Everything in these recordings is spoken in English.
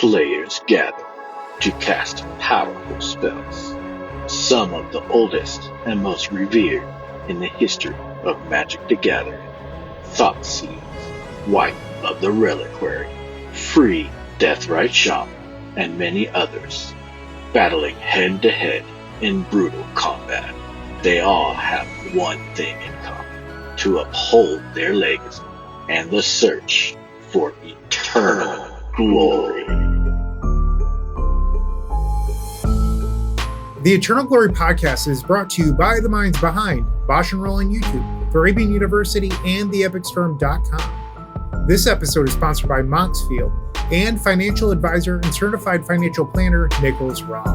players gather to cast powerful spells, some of the oldest and most revered in the history of Magic the Gathering. Thoughtseize, Wife of the Reliquary, Free Deathrite Shaman, and many others, battling head-to-head in brutal combat. They all have one thing in common: to uphold their legacy and the search for eternal glory. The Eternal Glory podcast is brought to you by the minds behind Bosch and Roll on YouTube, Arabian University, and TheEpicsFirm.com. This episode is sponsored by Moxfield and financial advisor and certified financial planner Nicholas Robb.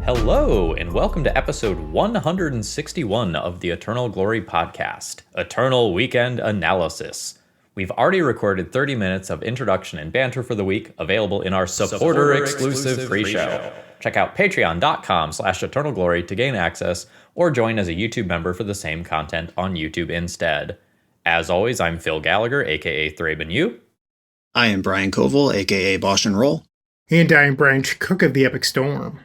Hello, and welcome to episode 161 of the Eternal Glory podcast, Eternal Weekend Analysis. We've already recorded 30 minutes of introduction and banter for the week, available in our supporter-exclusive free show. Check out patreon.com/eternalglory to gain access, or join as a YouTube member for the same content on YouTube instead. As always, I'm Phil Gallagher, aka Thraben U. I am Brian Coval, aka Bosch and Roll. And I am Brian Cook of the Epic Storm.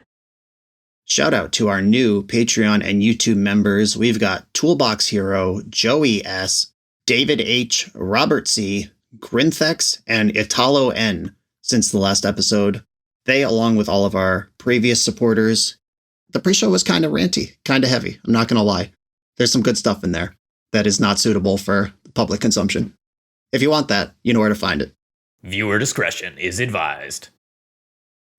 Shout out to our new Patreon and YouTube members. We've got Toolbox Hero, Joey S., David H., Robert C., Grinthex, and Italo N. since the last episode. They, along with all of our previous supporters, the pre-show was kind of ranty, kind of heavy. I'm not going to lie. There's some good stuff in there that is not suitable for public consumption. If you want that, you know where to find it. Viewer discretion is advised.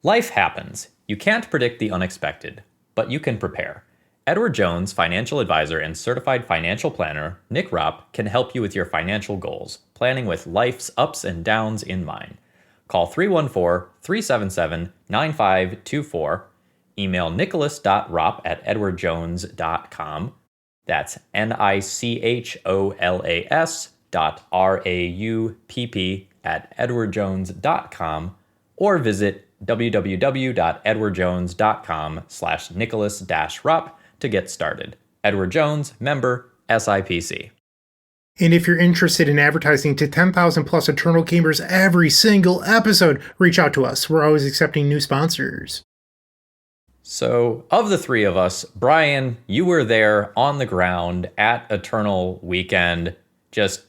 Life happens. You can't predict the unexpected, but you can prepare. Edward Jones, financial advisor and certified financial planner, Nick Ropp, can help you with your financial goals, planning with life's ups and downs in mind. Call 314-377-9524. Email nicholas.ropp@edwardjones.com. That's nicholas.raupp@edwardjones.com, or visit www.edwardjones.com/nicholas-ropp to get started. Edward Jones, member, SIPC. And if you're interested in advertising to 10,000 plus Eternal Gamers every single episode, reach out to us. We're always accepting new sponsors. So, of the three of us, Brian, you were there on the ground at Eternal Weekend. Just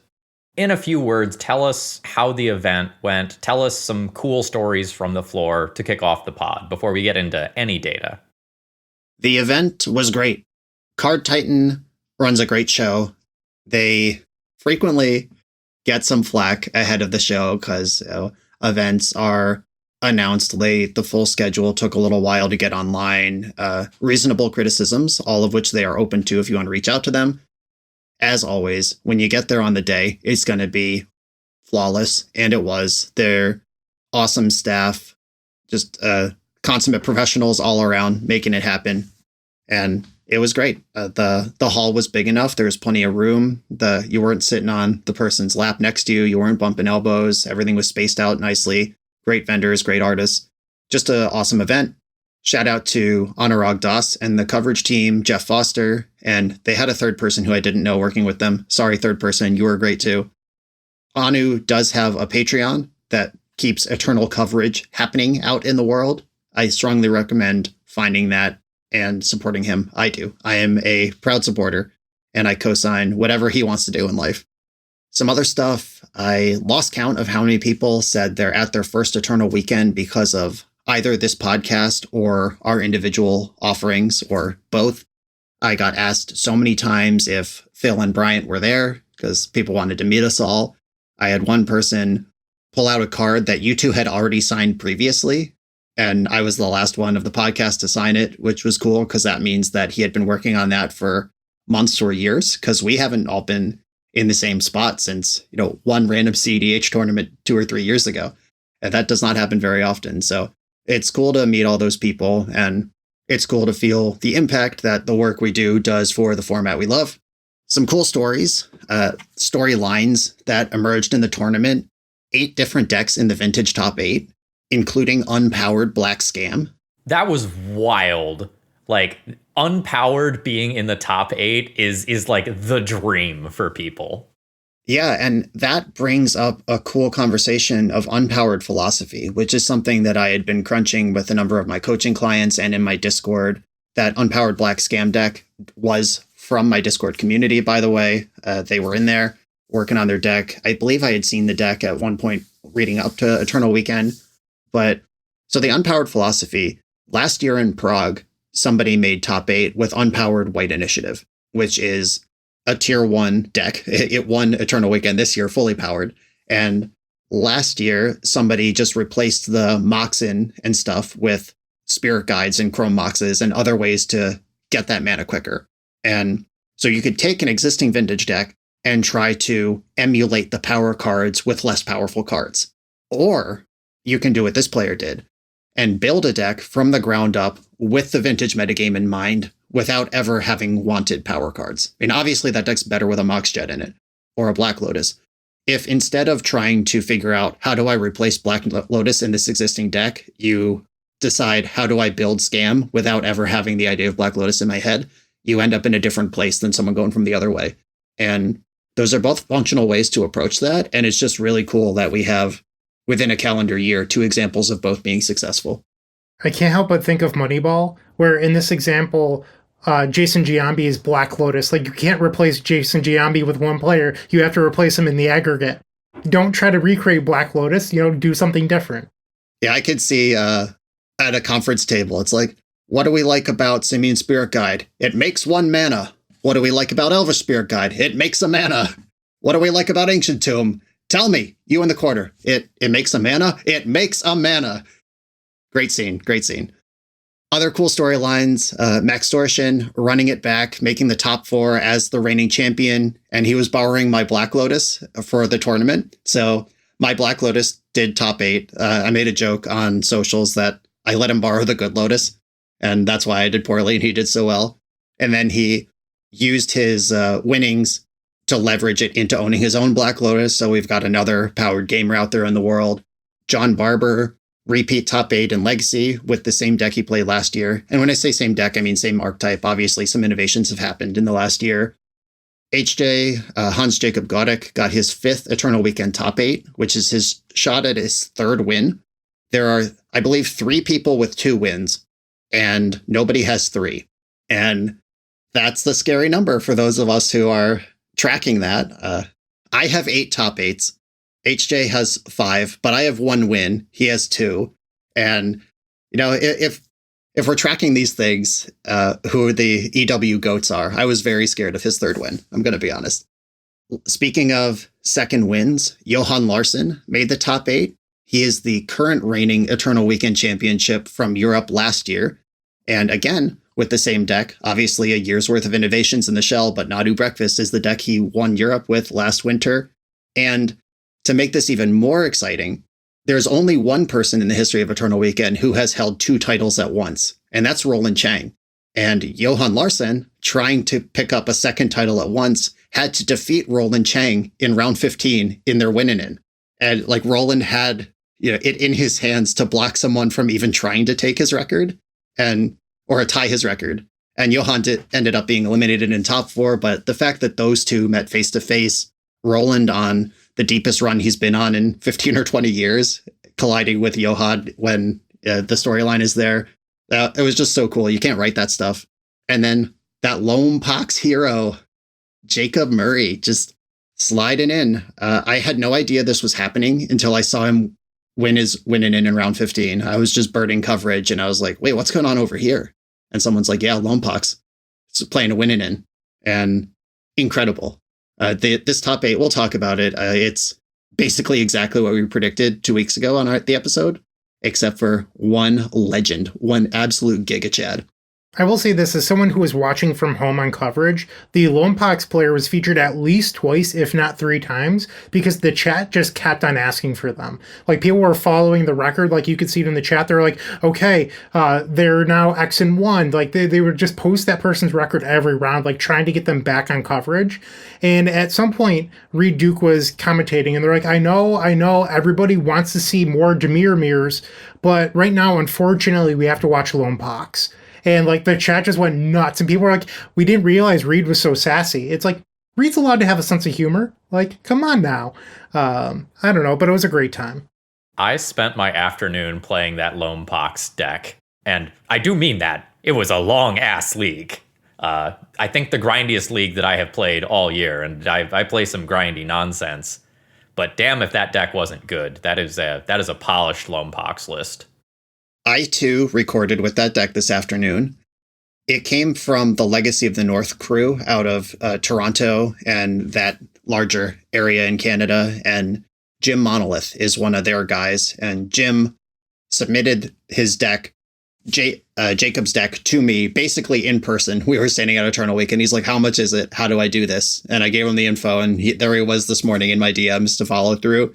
in a few words, tell us how the event went. Tell us some cool stories from the floor to kick off the pod before we get into any data. The event was great. Card Titan runs a great show. They frequently get some flack ahead of the show because events are announced late. The full schedule took a little while to get online. Reasonable criticisms, all of which they are open to if you want to reach out to them. As always, when you get there on the day, it's going to be flawless. And it was. They're awesome staff, just consummate professionals all around making it happen. And it was great. The hall was big enough. There was plenty of room. You weren't sitting on the person's lap next to you. You weren't bumping elbows. Everything was spaced out nicely. Great vendors, great artists. Just an awesome event. Shout out to Anurag Das and the coverage team, Jeff Foster. And they had a third person who I didn't know working with them. Sorry, third person. You were great too. Anu does have a Patreon that keeps Eternal coverage happening out in the world. I strongly recommend finding that and supporting him. I do. I am a proud supporter, and I co-sign whatever he wants to do in life. Some other stuff, I lost count of how many people said they're at their first Eternal Weekend because of either this podcast or our individual offerings, or both. I got asked so many times if Phil and Bryant were there because people wanted to meet us all. I had one person pull out a card that you two had already signed previously, and I was the last one of the podcast to sign it, which was cool because that means that he had been working on that for months or years, because we haven't all been in the same spot since, one random CEDH tournament 2 or 3 years ago. And that does not happen very often. So it's cool to meet all those people, and it's cool to feel the impact that the work we do does for the format we love. Some cool storylines that emerged in the tournament. 8 different decks in the vintage top 8, including unpowered Black Scam. That was wild. Like, unpowered being in the top 8 is like the dream for people. Yeah, and that brings up a cool conversation of unpowered philosophy, which is something that I had been crunching with a number of my coaching clients and in my Discord. That unpowered black scam deck was from my Discord community, by the way. They were in there working on their deck. I believe I had seen the deck at one point reading up to Eternal Weekend. But so the unpowered philosophy, last year in Prague, somebody made top 8 with unpowered white initiative, which is a tier 1 deck. It won Eternal Weekend this year, fully powered. And last year, somebody just replaced the Moxin and stuff with Spirit Guides and Chrome Moxes and other ways to get that mana quicker. And so you could take an existing vintage deck and try to emulate the power cards with less powerful cards. Or you can do what this player did and build a deck from the ground up with the vintage metagame in mind without ever having wanted power cards. I mean, obviously that deck's better with a Mox Jet in it or a Black Lotus. If instead of trying to figure out how do I replace Black Lotus in this existing deck, you decide how do I build Scam without ever having the idea of Black Lotus in my head, you end up in a different place than someone going from the other way. And those are both functional ways to approach that. And it's just really cool that we have, within a calendar year, 2 examples of both being successful. I can't help but think of Moneyball, where in this example, Jason Giambi is Black Lotus. Like, you can't replace Jason Giambi with one player. You have to replace him in the aggregate. Don't try to recreate Black Lotus, do something different. Yeah, I could see at a conference table, it's like, what do we like about Simian Spirit Guide? It makes 1 mana. What do we like about Elvish Spirit Guide? It makes a mana. What do we like about Ancient Tomb? Tell me, you in the corner. It makes a mana? It makes a mana. Great scene, great scene. Other cool storylines, Max Dorshin running it back, making the top 4 as the reigning champion, and he was borrowing my Black Lotus for the tournament. So my Black Lotus did top 8. I made a joke on socials that I let him borrow the good Lotus, and that's why I did poorly and he did so well. And then he used his winnings to leverage it into owning his own Black Lotus, so we've got another powered gamer out there in the world. John Barber, repeat top 8 in Legacy with the same deck he played last year. And when I say same deck, I mean same archetype. Obviously, some innovations have happened in the last year. HJ, Hans Jacob Godek, got his 5th Eternal Weekend top 8, which is his shot at his 3rd win. There are, I believe, 3 people with 2 wins, and nobody has 3. And that's the scary number for those of us who are tracking that. I have 8 top 8s. HJ has 5, but I have 1 win. He has 2. And, if we're tracking these things, who the EW goats are, I was very scared of his 3rd win. I'm going to be honest. Speaking of second wins, Johan Larsson made the top 8. He is the current reigning Eternal Weekend Championship from Europe last year. And again, with the same deck, obviously a year's worth of innovations in the shell, but Nadu Breakfast is the deck he won Europe with last winter. And to make this even more exciting, there's only one person in the history of Eternal Weekend who has held 2 titles at once, and that's Roland Chang. And Johan Larsson, trying to pick up a second title at once, had to defeat Roland Chang in round 15 in their win-in. And Roland had it in his hands to block someone from even trying to take his record or tie his record. And Johan ended up being eliminated in top 4. But the fact that those 2 met face to face, Roland on the deepest run he's been on in 15 or 20 years, colliding with Johan when the storyline is there. It was just so cool. You can't write that stuff. And then that Lone Pox hero, Jacob Murray, just sliding in. I had no idea this was happening until I saw him winning in round 15. I was just birding coverage and I was like, wait, what's going on over here? And someone's like, yeah, Lone Pox. It's playing a winning in. And incredible. This top 8, we'll talk about it. It's basically exactly what we predicted 2 weeks ago on the episode, except for one legend, one absolute Giga Chad. I will say this, as someone who was watching from home on coverage, the Lone Pox player was featured at least twice, if not 3 times, because the chat just kept on asking for them. People were following the record, you could see it in the chat. They're like, okay, they're now X and 1. They would just post that person's record every round, trying to get them back on coverage. And at some point, Reed Duke was commentating, and they're like, I know, everybody wants to see more Demir mirrors, but right now, unfortunately, we have to watch Lone Pox. And the chat just went nuts, and people were like, we didn't realize Reed was so sassy. It's Reed's allowed to have a sense of humor. Like, come on now. I don't know, but it was a great time. I spent my afternoon playing that Lone Pox deck, and I do mean that. It was a long-ass league. I think the grindiest league that I have played all year, and I play some grindy nonsense. But damn if that deck wasn't good. That is a polished Lone Pox list. I, too, recorded with that deck this afternoon. It came from the Legacy of the North crew out of Toronto and that larger area in Canada. And Jim Monolith is one of their guys. And Jim submitted his deck, Jacob's deck, to me basically in person. We were standing at Eternal Week and he's like, how much is it? How do I do this? And I gave him the info and there he was this morning in my DMs to follow through.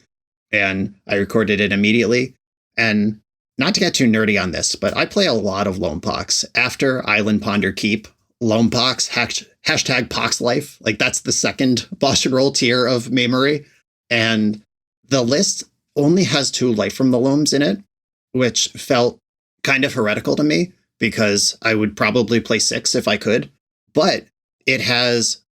And I recorded it immediately. And not to get too nerdy on this, but I play a lot of Lone Pox. After Island Ponder Keep, Lone Pox, hashtag Pox Life. Like that's the second boss and roll tier of memory. And the list only has 2 Life from the Loams in it, which felt kind of heretical to me because I would probably play 6 if I could. But it has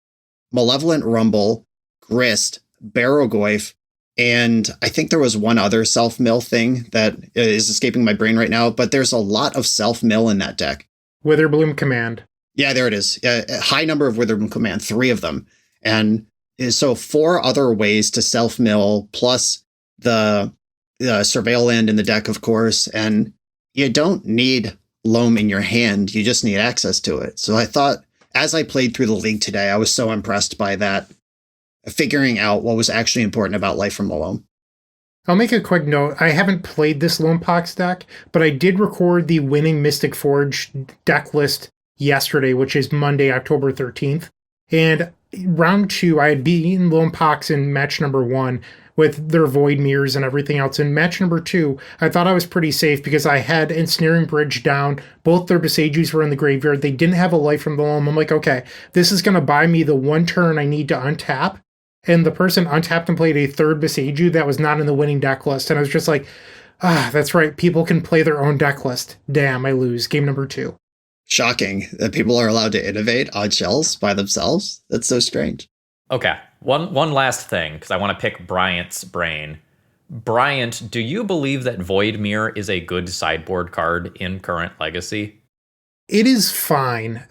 Malevolent Rumble, Grist, Barrogoyf, and I think there was one other self-mill thing that is escaping my brain right now, but there's a lot of self-mill in that deck. Witherbloom Command. Yeah, there it is. A high number of Witherbloom Command, 3 of them. And so 4 other ways to self-mill, plus the Surveil Land in the deck, of course. And you don't need Loam in your hand, you just need access to it. So I thought, as I played through the league today, I was so impressed by that, figuring out what was actually important about Life from the Loam. I'll make a quick note. I haven't played this Lone Pox deck, but I did record the winning Mystic Forge deck list yesterday, which is Monday, October 13th. And round 2, I had beaten Lone Pox in match number 1 with their Void Mirrors and everything else. In match number 2, I thought I was pretty safe because I had Ensnaring Bridge down. Both their Besagis were in the graveyard. They didn't have a Life from the Loam. I'm like, okay, this is going to buy me the 1 turn I need to untap. And the person untapped and played a 3rd Besaju that was not in the winning deck list. And I was just like, that's right. People can play their own deck list. Damn, I lose. Game number 2. Shocking that people are allowed to innovate on shells by themselves. That's so strange. Okay, one last thing, because I want to pick Bryant's brain. Bryant, do you believe that Void Mirror is a good sideboard card in current Legacy? It is fine.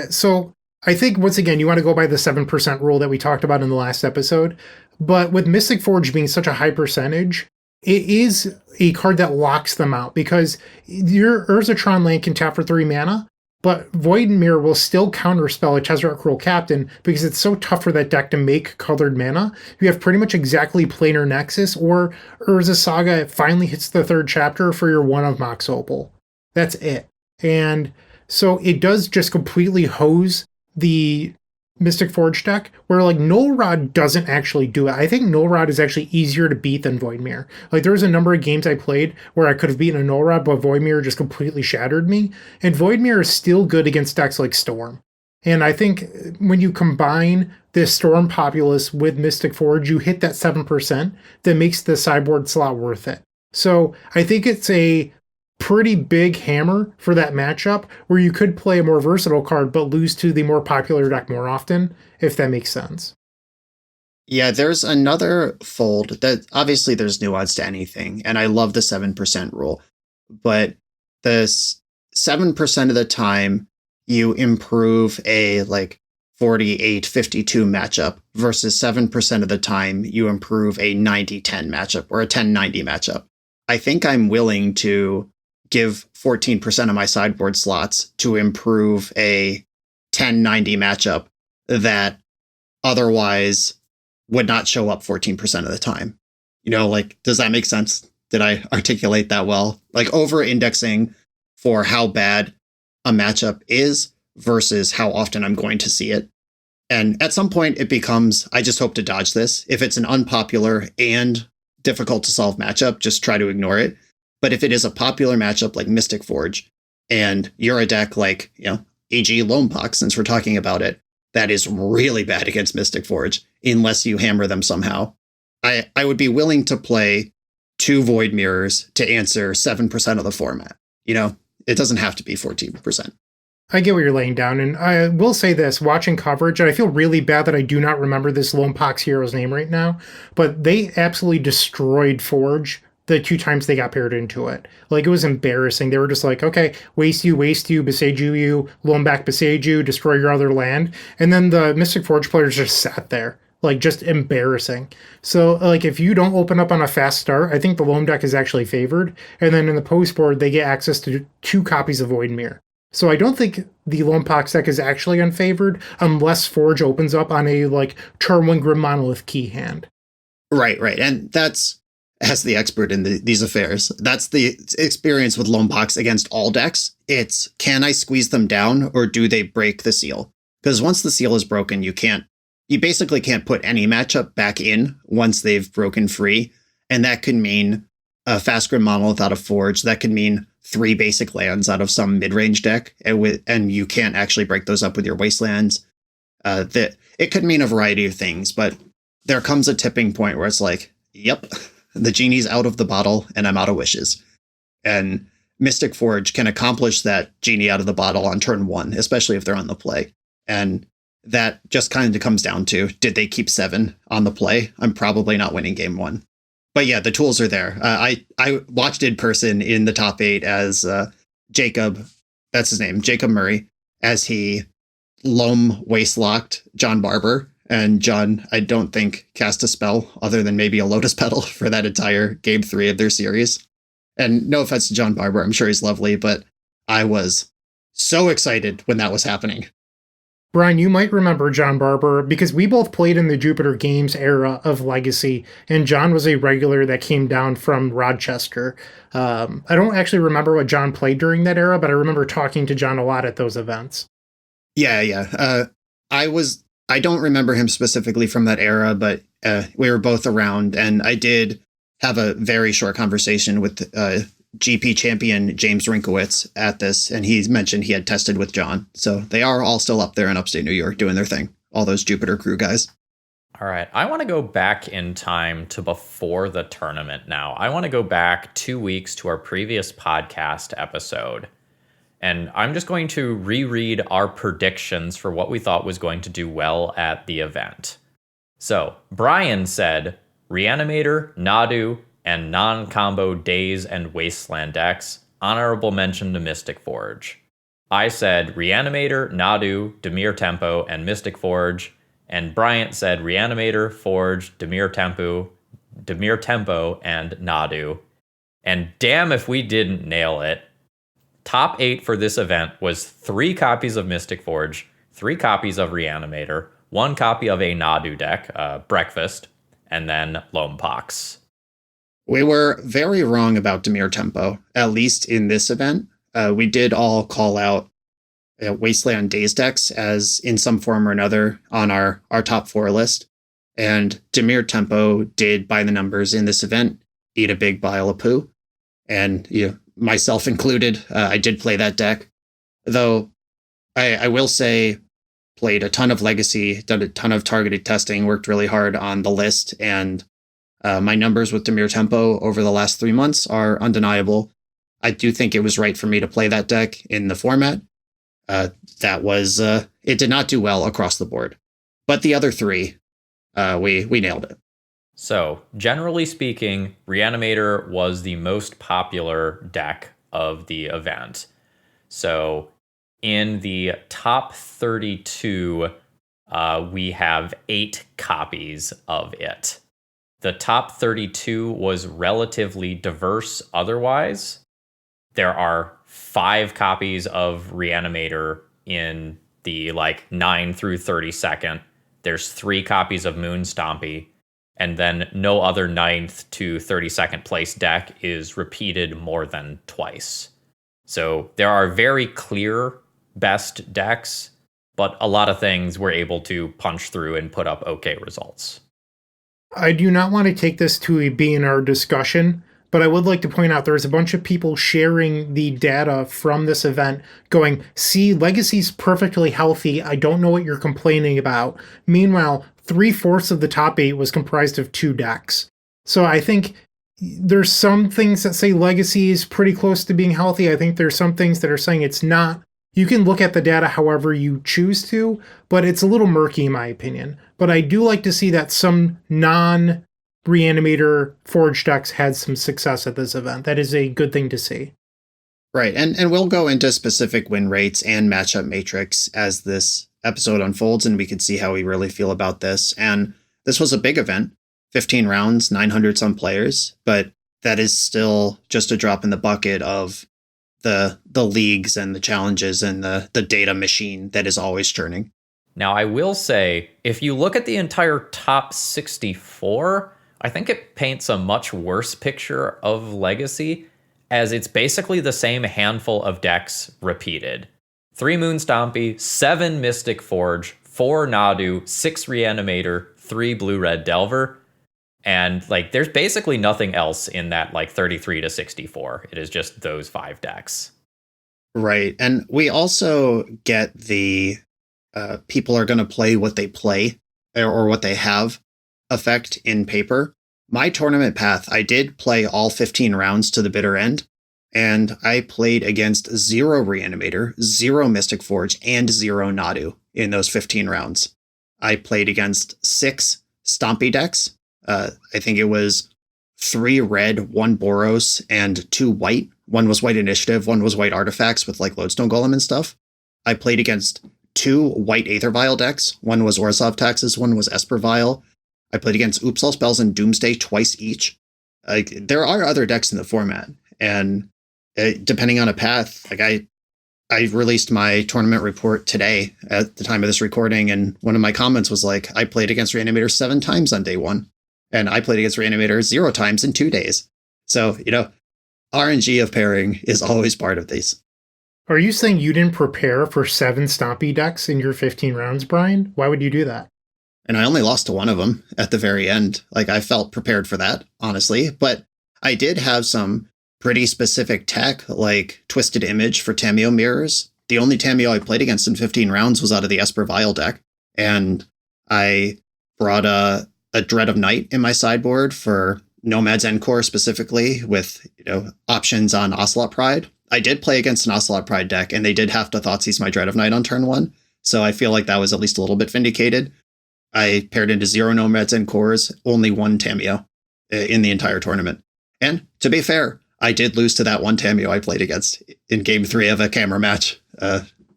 So I think, once again, you want to go by the 7% rule that we talked about in the last episode. But with Mystic Forge being such a high percentage, it is a card that locks them out because your Urzatron land can tap for 3 mana, but Void Mirror will still counterspell a Tezzeret Cruel Captain because it's so tough for that deck to make colored mana. You have pretty much exactly Planar Nexus, or Urza Saga finally hits the 3rd chapter for your 1 of Mox Opal. That's it. And so it does just completely hose the Mystic Forge deck, where like Null Rod doesn't actually do it. I think Null Rod is actually easier to beat than Void Mirror. Like there was a number of games I played where I could have beaten a Null Rod, but Void Mirror just completely shattered me. And Void Mirror is still good against decks like Storm. And I think when you combine this Storm Populace with Mystic Forge, you hit that 7% that makes the sideboard slot worth it. So I think it's a pretty big hammer for that matchup where you could play a more versatile card but lose to the more popular deck more often, if that makes sense. Yeah, there's another fold that obviously there's nuance to anything, and I love the 7% rule, but this 7% of the time you improve a like 48-52 matchup versus 7% of the time you improve a 90-10 matchup or a 10-90 matchup. I think I'm willing to give 14% of my sideboard slots to improve a 10-90 matchup that otherwise would not show up 14% of the time. You know, like, does that make sense? Did I articulate that well? Like over-indexing for how bad a matchup is versus how often I'm going to see it. And at some point it becomes, I just hope to dodge this. If it's an unpopular and difficult to solve matchup, just try to ignore it. But if it is a popular matchup like Mystic Forge, and you're a deck like, e.g. Lone Pox, since we're talking about it, that is really bad against Mystic Forge, unless you hammer them somehow, I would be willing to play 2 Void Mirrors to answer 7% of the format. It doesn't have to be 14%. I get what you're laying down, and I will say this, watching coverage, and I feel really bad that I do not remember this Lone Pox hero's name right now, but they absolutely destroyed Forge the 2 times they got paired into it. Like, it was embarrassing. They were just like, okay, waste you, Beseiju you, Lone back Beseiju, destroy your other land, and then the Mystic Forge players just sat there. Like, just embarrassing. So, like, if you don't open up on a fast start, I think the Loam deck is actually favored, and then in the post board, they get access to 2 copies of Void Mirror. So I don't think the Lone Pox deck is actually unfavored unless Forge opens up on a, like, turn 1 Grim Monolith key hand. Right. And that's, as the expert in these affairs, that's the experience with Lone Pox against all decks. It's, can I squeeze them down or do they break the seal? Because once the seal is broken, you basically can't put any matchup back in once they've broken free. And that could mean a fast Grim Monolith out of Forge. That could mean 3 basic lands out of some mid-range deck, and you can't actually break those up with your wastelands. It could mean a variety of things, but there comes a tipping point where it's like, yep, the genie's out of the bottle and I'm out of wishes. And Mystic Forge can accomplish that genie out of the bottle on turn 1, especially if they're on the play. And that just kind of comes down to, did they keep 7 on the play? I'm probably not winning game 1. But yeah, the tools are there. I watched in person in the top 8 as Jacob, that's his name, Jacob Murray, as he loam waste-locked John Barber. And John, I don't think, cast a spell other than maybe a Lotus Petal for that entire game 3 of their series. And no offense to John Barber, I'm sure he's lovely, but I was so excited when that was happening. Brian, you might remember John Barber because we both played in the Jupiter Games era of Legacy, and John was a regular that came down from Rochester. I don't actually remember what John played during that era, but I remember talking to John a lot at those events. Yeah. I don't remember him specifically from that era, but we were both around, and I did have a very short conversation with GP champion James Rinkowitz at this, and he mentioned he had tested with John. So they are all still up there in upstate New York doing their thing. All those Jupiter crew guys. All right. I want to go back in time to before the tournament now. I want to go back 2 weeks to our previous podcast episode. And I'm just going to reread our predictions for what we thought was going to do well at the event. So Brian said Reanimator, Nadu, and non-combo Daze and Wasteland decks, honorable mention to Mystic Forge. I said Reanimator, Nadu, Dimir Tempo, and Mystic Forge, and Bryant said Reanimator, Forge, Dimir Tempo, and Nadu. And damn if we didn't nail it. Top 8 for this event was 3 copies of Mystic Forge, 3 copies of Reanimator, 1 copy of a Nadu deck, Breakfast, and then Lone Pox. We were very wrong about Dimir Tempo, at least in this event. We did all call out Wasteland Daze decks as in some form or another on our top 4 list. And Dimir Tempo did, by the numbers in this event, eat a big pile of poo. And myself included, I did play that deck. Though I will say, played a ton of Legacy, done a ton of targeted testing, worked really hard on the list, and my numbers with Dimir Tempo over the last 3 months are undeniable. I do think it was right for me to play that deck in the format. It did not do well across the board. But the other 3, we nailed it. So, generally speaking, Reanimator was the most popular deck of the event. So, in the top 32, we have 8 copies of it. The top 32 was relatively diverse otherwise. There are 5 copies of Reanimator in the 9 through 32nd. There's 3 copies of Moon Stompy. And then no other 9th to 32nd place deck is repeated more than twice. So there are very clear best decks, but a lot of things we're able to punch through and put up okay results. I do not want to take this to a B&R discussion, but I would like to point out there's a bunch of people sharing the data from this event going, see, Legacy's perfectly healthy. I don't know what you're complaining about. Meanwhile, 3/4 of the top 8 was comprised of 2 decks. So I think there's some things that say Legacy is pretty close to being healthy. I think there's some things that are saying it's not. You can look at the data however you choose to, but it's a little murky in my opinion. But I do like to see that some non-Reanimator Forge decks had some success at this event. That is a good thing to see. Right, and we'll go into specific win rates and matchup matrix as this episode unfolds, and we can see how we really feel about this. And this was a big event, 15 rounds, 900 some players, but that is still just a drop in the bucket of the leagues and the challenges and the data machine that is always churning. Now, I will say, if you look at the entire top 64, I think it paints a much worse picture of Legacy, as it's basically the same handful of decks repeated. 3 Moon Stompy, 7 Mystic Forge, 4 Nadu, 6 Reanimator, 3 Blue-Red Delver. And like, there's basically nothing else in that like 33 to 64. It is just those 5 decks. Right. And we also get the people are going to play what they play or what they have effect in paper. My tournament path, I did play all 15 rounds to the bitter end, and I played against 0 Reanimator, 0 Mystic Forge, and 0 Nadu in those 15 rounds. I played against 6 Stompy decks. I think it was 3 red, 1 Boros, and 2 white. One was white initiative, one was white artifacts with like Lodestone Golem and stuff. I played against 2 white Aether Vial decks. One was Orzhov Taxes, one was Esper Vial. I played against Oops All Spells and Doomsday twice each. There are other decks in the format, and depending on a path, like I released my tournament report today at the time of this recording, and one of my comments was like, I played against Reanimator 7 times on day 1, and I played against Reanimator 0 times in 2 days. So, RNG of pairing is always part of these. Are you saying you didn't prepare for 7 Stompy decks in your 15 rounds, Brian? Why would you do that? And I only lost to one of them at the very end. Like, I felt prepared for that, honestly. But I did have some pretty specific tech, like Twisted Image for Tamiyo mirrors. The only Tamiyo I played against in 15 rounds was out of the Esper Vial deck. And I brought a Dread of Night in my sideboard for Nomad's Encore specifically, with options on Ocelot Pride. I did play against an Ocelot Pride deck, and they did have to Thoughtseize my Dread of Night on turn 1. So I feel like that was at least a little bit vindicated. I paired into 0 Nomads Encores, only 1 Tamiyo in the entire tournament. And to be fair, I did lose to that one Tamiyo I played against in game 3 of a camera match.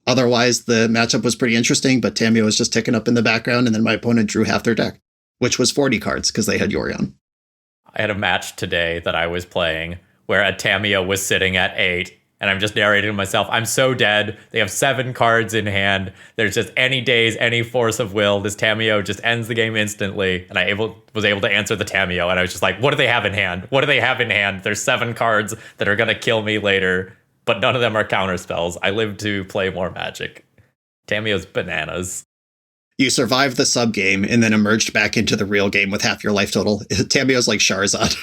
Otherwise, the matchup was pretty interesting, but Tamiyo was just ticking up in the background, and then my opponent drew half their deck, which was 40 cards because they had Yorion. I had a match today that I was playing where a Tamiyo was sitting at 8, and I'm just narrating to myself, I'm so dead. They have 7 cards in hand. There's just any days, any force of will. This Tamiyo just ends the game instantly. And I was able to answer the Tamiyo, and I was just like, what do they have in hand? What do they have in hand? There's 7 cards that are going to kill me later, but none of them are counter spells. I live to play more Magic. Tamiyo's bananas. You survived the sub game and then emerged back into the real game with half your life total. Tamiyo's like Charizard.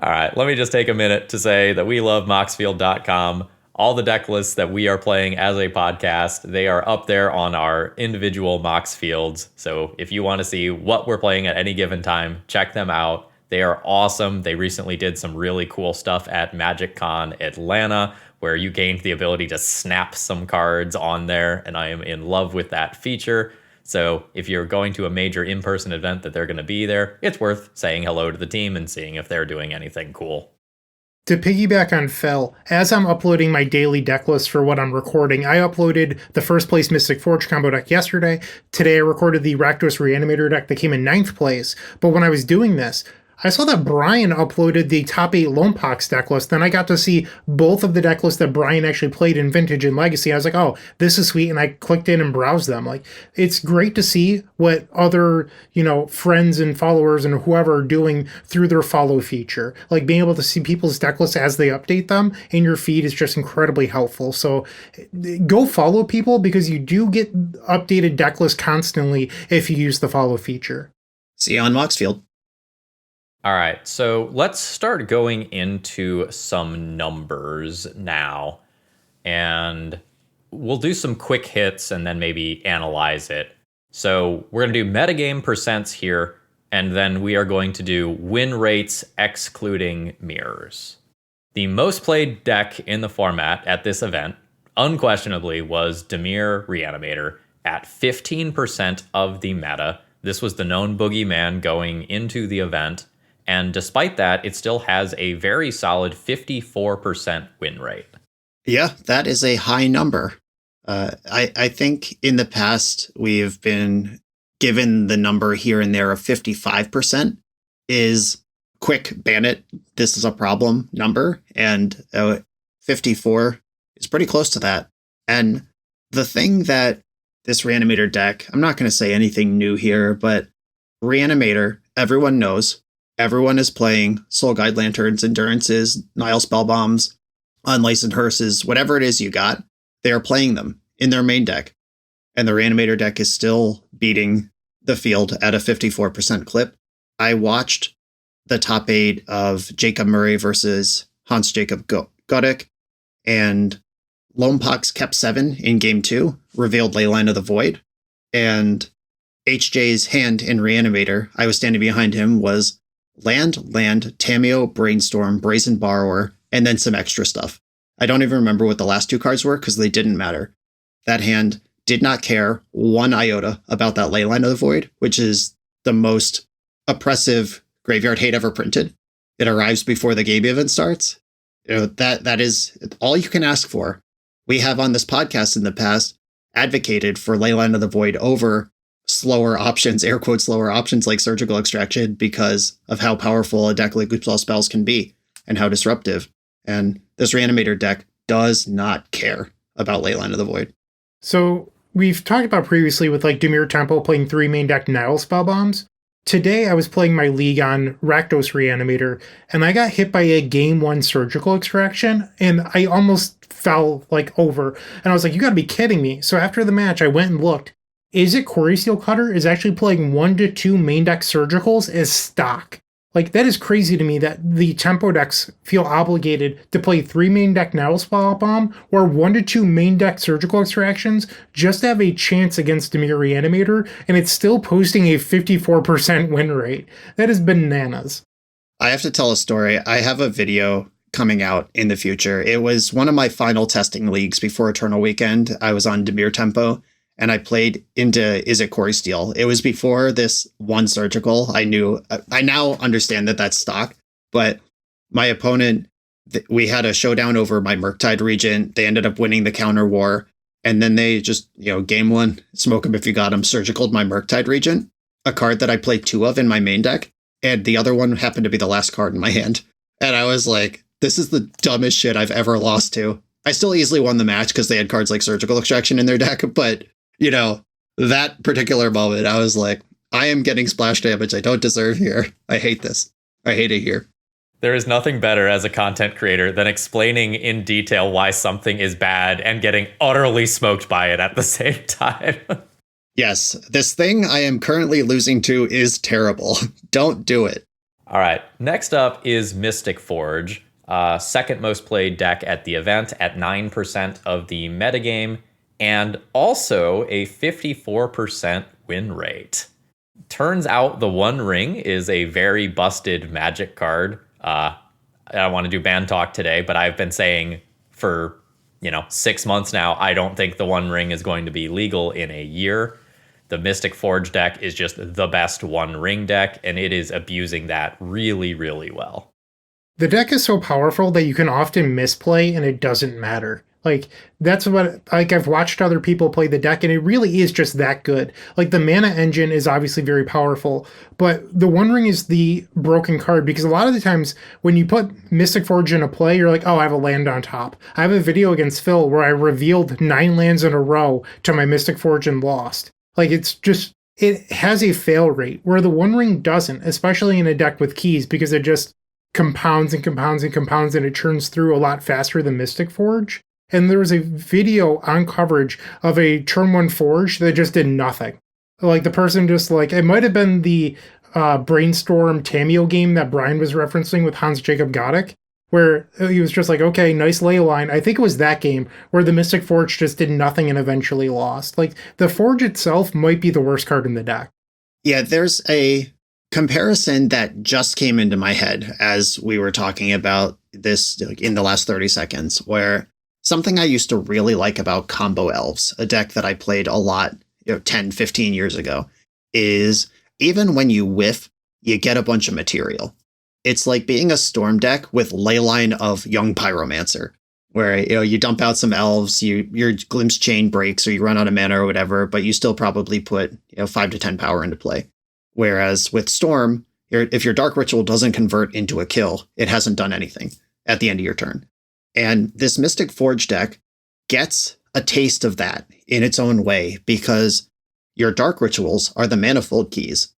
All right, let me just take a minute to say that we love Moxfield.com. All the deck lists that we are playing as a podcast, they are up there on our individual Mox Fields. So if you want to see what we're playing at any given time, check them out. They are awesome. They recently did some really cool stuff at MagicCon Atlanta, where you gained the ability to snap some cards on there, and I am in love with that feature. So if you're going to a major in-person event that they're going to be there, it's worth saying hello to the team and seeing if they're doing anything cool. To piggyback on Phil, as I'm uploading my daily deck list for what I'm recording, I uploaded the first place Mystic Forge combo deck yesterday. Today I recorded the Rakdos Reanimator deck that came in 9th place. But when I was doing this, I saw that Brian uploaded the top 8 Lone Pox deck list. Then I got to see both of the deck lists that Brian actually played in Vintage and Legacy. I was like, oh, this is sweet. And I clicked in and browsed them. Like, it's great to see what other, friends and followers and whoever are doing through their follow feature. Like, being able to see people's deck lists as they update them in your feed is just incredibly helpful. So go follow people, because you do get updated deck lists constantly if you use the follow feature. See you on Moxfield. All right, so let's start going into some numbers now, and we'll do some quick hits and then maybe analyze it. So we're going to do metagame percents here, and then we are going to do win rates excluding mirrors. The most played deck in the format at this event unquestionably was Dimir Reanimator at 15% of the meta. This was the known boogeyman going into the event. And despite that, it still has a very solid 54% win rate. Yeah, that is a high number. I think in the past, we've been given the number here and there of 55% is quick ban it. This is a problem number. And 54 is pretty close to that. And the thing that this Reanimator deck, I'm not going to say anything new here, but Reanimator, everyone knows. Everyone is playing Soul Guide Lanterns, Endurances, Nile Spellbombs, Unlicensed Hearses, whatever it is you got, they are playing them in their main deck. And the Reanimator deck is still beating the field at a 54% clip. I watched the top 8 of Jacob Murray versus Hans Jacob Godek, and Lone Pox kept 7 in game 2, revealed Leyline of the Void, and HJ's hand in Reanimator, I was standing behind him, was land, Tameo, Brainstorm, Brazen Borrower, and then some extra stuff. I don't even remember what the last 2 cards were because they didn't matter. That hand did not care one iota about that Leyline of the Void, which is the most oppressive graveyard hate ever printed. It arrives before the game even starts. That is all you can ask for. We have on this podcast in the past advocated for Leyline of the Void over slower options, air quote slower options like Surgical Extraction, because of how powerful a deck like Goopsall Spells can be and how disruptive. And this Reanimator deck does not care about Leyline of the Void. So we've talked about previously with like Dimir Temple playing 3 main deck Nile Spellbombs. Today I was playing my league on Rakdos Reanimator, and I got hit by a game 1 Surgical Extraction, and I almost fell like over. And I was like, you gotta be kidding me. So after the match, I went and looked. Is it Quarry Steel Cutter is actually playing 1 to 2 main deck Surgicals as stock. Like, that is crazy to me that the tempo decks feel obligated to play 3 main deck Nile Spellbomb or 1 to 2 main deck Surgical Extractions just to have a chance against Dimir Reanimator, and it's still posting a 54% win rate. That is bananas. I have to tell a story. I have a video coming out in the future. It was one of my final testing leagues before Eternal Weekend. I was on Dimir Tempo, and I played into Is It Quarry Steel. It was before this 1 Surgical. I now understand that that's stock, but my opponent, we had a showdown over my Murktide Regent. They ended up winning the counter war, and then they just, game 1, smoke him if you got him, Surgical'd my Murktide Regent, a card that I played 2 of in my main deck, and the other one happened to be the last card in my hand. And I was like, this is the dumbest shit I've ever lost to. I still easily won the match because they had cards like Surgical Extraction in their deck, but that particular moment, I was like, I am getting splash damage I don't deserve here. I hate this. I hate it here. There is nothing better as a content creator than explaining in detail why something is bad and getting utterly smoked by it at the same time. Yes, this thing I am currently losing to is terrible. Don't do it. All right. Next up is Mystic Forge, second most played deck at the event at 9% of the metagame, and also a 54% win rate. Turns out the One Ring is a very busted Magic card. I don't want to do ban talk today, but I've been saying for 6 months now, I don't think the One Ring is going to be legal in a year. The Mystic Forge deck is just the best One Ring deck, and it is abusing that really, really well. The deck is so powerful that you can often misplay and it doesn't matter. That's what, I've watched other people play the deck, and it really is just that good. The mana engine is obviously very powerful, but the One Ring is the broken card, because a lot of the times when you put Mystic Forge into play, you're like, oh, I have a land on top. I have a video against Phil where I revealed 9 lands in a row to my Mystic Forge and lost. It has a fail rate, where the One Ring doesn't, especially in a deck with keys, because it just compounds and compounds and compounds, and it churns through a lot faster than Mystic Forge. And there was a video on coverage of a turn 1 Forge that just did nothing. The person just it might have been the Brainstorm Tameo game that Brian was referencing with Hans Jacob Godek, where he was just okay, nice ley line. I think it was that game where the Mystic Forge just did nothing and eventually lost. The Forge itself might be the worst card in the deck. Yeah, there's a comparison that just came into my head as we were talking about this in the last 30 seconds, where something I used to really like about Combo Elves, a deck that I played a lot 10, 15 years ago, is even when you whiff, you get a bunch of material. It's like being a Storm deck with Leyline of Young Pyromancer, where you dump out some elves, your Glimpse Chain breaks, or you run out of mana or whatever, but you still probably put 5 to 10 power into play. Whereas with Storm, if your Dark Ritual doesn't convert into a kill, it hasn't done anything at the end of your turn. And this Mystic Forge deck gets a taste of that in its own way, because your Dark Rituals are the Manifold Keys.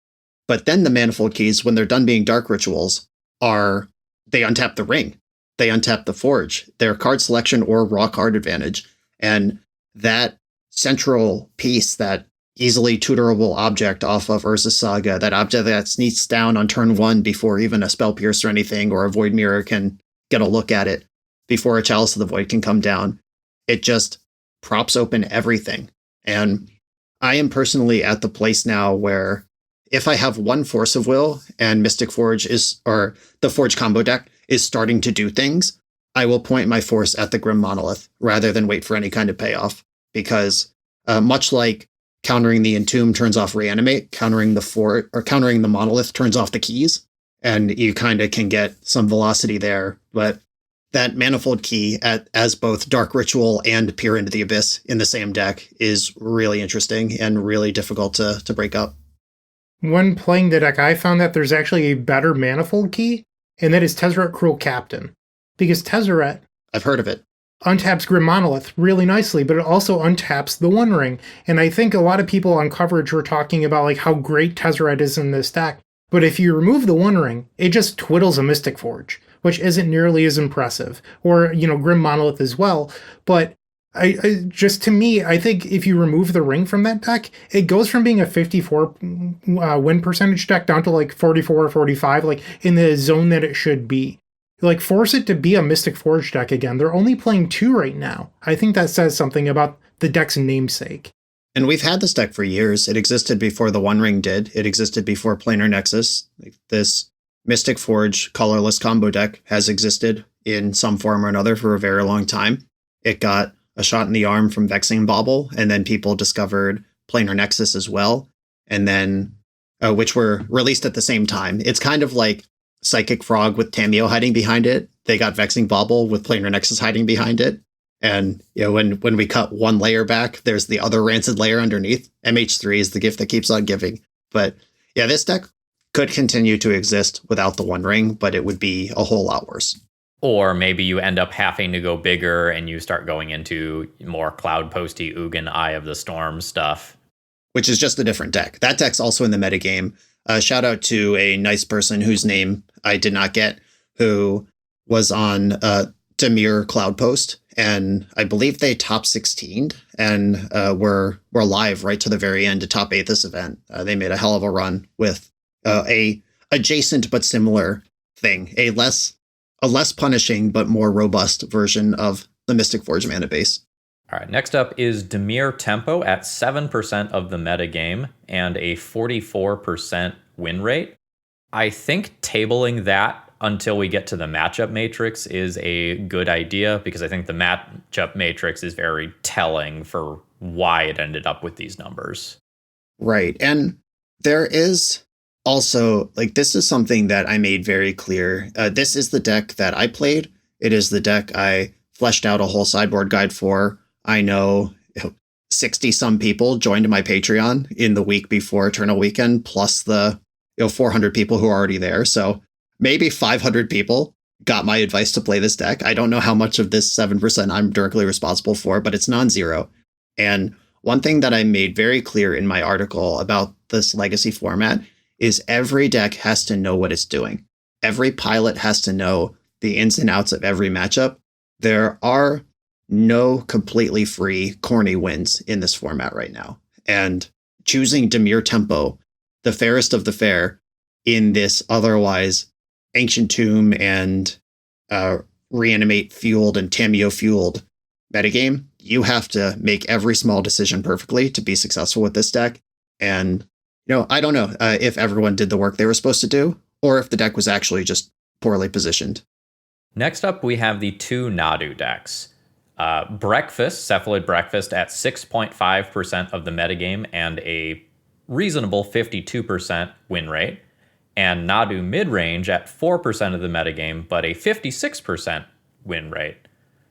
But then the Manifold Keys, when they're done being Dark Rituals, they untap the Ring. They untap the Forge, their card selection or raw card advantage. And that central piece, that easily tutorable object off of Urza's Saga, that object that sneaks down on turn 1 before even a Spell Pierce or anything, or a Void Mirror can get a look at it, before a Chalice of the Void can come down, it just props open everything. And I am personally at the place now where if I have one Force of Will and Mystic Forge or the Forge combo deck is starting to do things, I will point my force at the Grim Monolith rather than wait for any kind of payoff. Because much like countering the Entomb turns off Reanimate, countering the Monolith turns off the keys, and you kind of can get some velocity there. But that Manifold Key as both Dark Ritual and Peer into the Abyss in the same deck is really interesting and really difficult to break up. When playing the deck, I found that there's actually a better Manifold Key, and that is Tezzeret Cruel Captain. Because Tezzeret, I've heard of it, untaps Grim Monolith really nicely, but it also untaps the One Ring. And I think a lot of people on coverage were talking about like how great Tezzeret is in this deck. But if you remove the One Ring, it just twiddles a Mystic Forge, which isn't nearly as impressive. Or, Grim Monolith as well. But to me, I think if you remove the ring from that deck, it goes from being a 54 win percentage deck down to like 44 or 45, like in the zone that it should be. Like, force it to be a Mystic Forge deck again. They're only playing 2 right now. I think that says something about the deck's namesake. And we've had this deck for years. It existed before the One Ring did. It existed before Planar Nexus. This Mystic Forge colorless combo deck has existed in some form or another for a very long time. It got a shot in the arm from Vexing Bauble, and then people discovered Planar Nexus as well, and then which were released at the same time. It's kind of like Psychic Frog with Tameo hiding behind it. They got Vexing Bauble with Planar Nexus hiding behind it. And when we cut one layer back, there's the other rancid layer underneath. MH3 is the gift that keeps on giving. But yeah, this deck could continue to exist without the One Ring, but it would be a whole lot worse. Or maybe you end up having to go bigger and you start going into more Cloud Posty, Ugin, Eye of the Storm stuff. Which is just a different deck. That deck's also in the metagame. Shout out to a nice person whose name I did not get, who was on Demir Cloud Post. And I believe they top 16'd and were live right to the very end to top 8 this event. They made a hell of a run with a adjacent but similar thing, a less punishing but more robust version of the Mystic Forge mana base. All right, next up is Dimir Tempo at 7% of the metagame and a 44% win rate. I think tabling that until we get to the matchup matrix is a good idea, because I think the matchup matrix is very telling for why it ended up with these numbers. Right, and there is also, this is something that I made very clear. This is the deck that I played. It is the deck I fleshed out a whole sideboard guide for. I know 60-some people joined my Patreon in the week before Eternal Weekend, plus the 400 people who are already there. So maybe 500 people got my advice to play this deck. I don't know how much of this 7% I'm directly responsible for, but it's non-zero. And one thing that I made very clear in my article about this legacy format is every deck has to know what it's doing. Every pilot has to know the ins and outs of every matchup. There are no completely free, corny wins in this format right now. And choosing Dimir Tempo, the fairest of the fair, in this otherwise Ancient Tomb and Reanimate fueled and Tameo fueled metagame, you have to make every small decision perfectly to be successful with this deck. And I don't know if everyone did the work they were supposed to do, or if the deck was actually just poorly positioned. Next up, we have the 2 Nadu decks. Cephalid Breakfast at 6.5% of the metagame and a reasonable 52% win rate. And Nadu Midrange at 4% of the metagame, but a 56% win rate.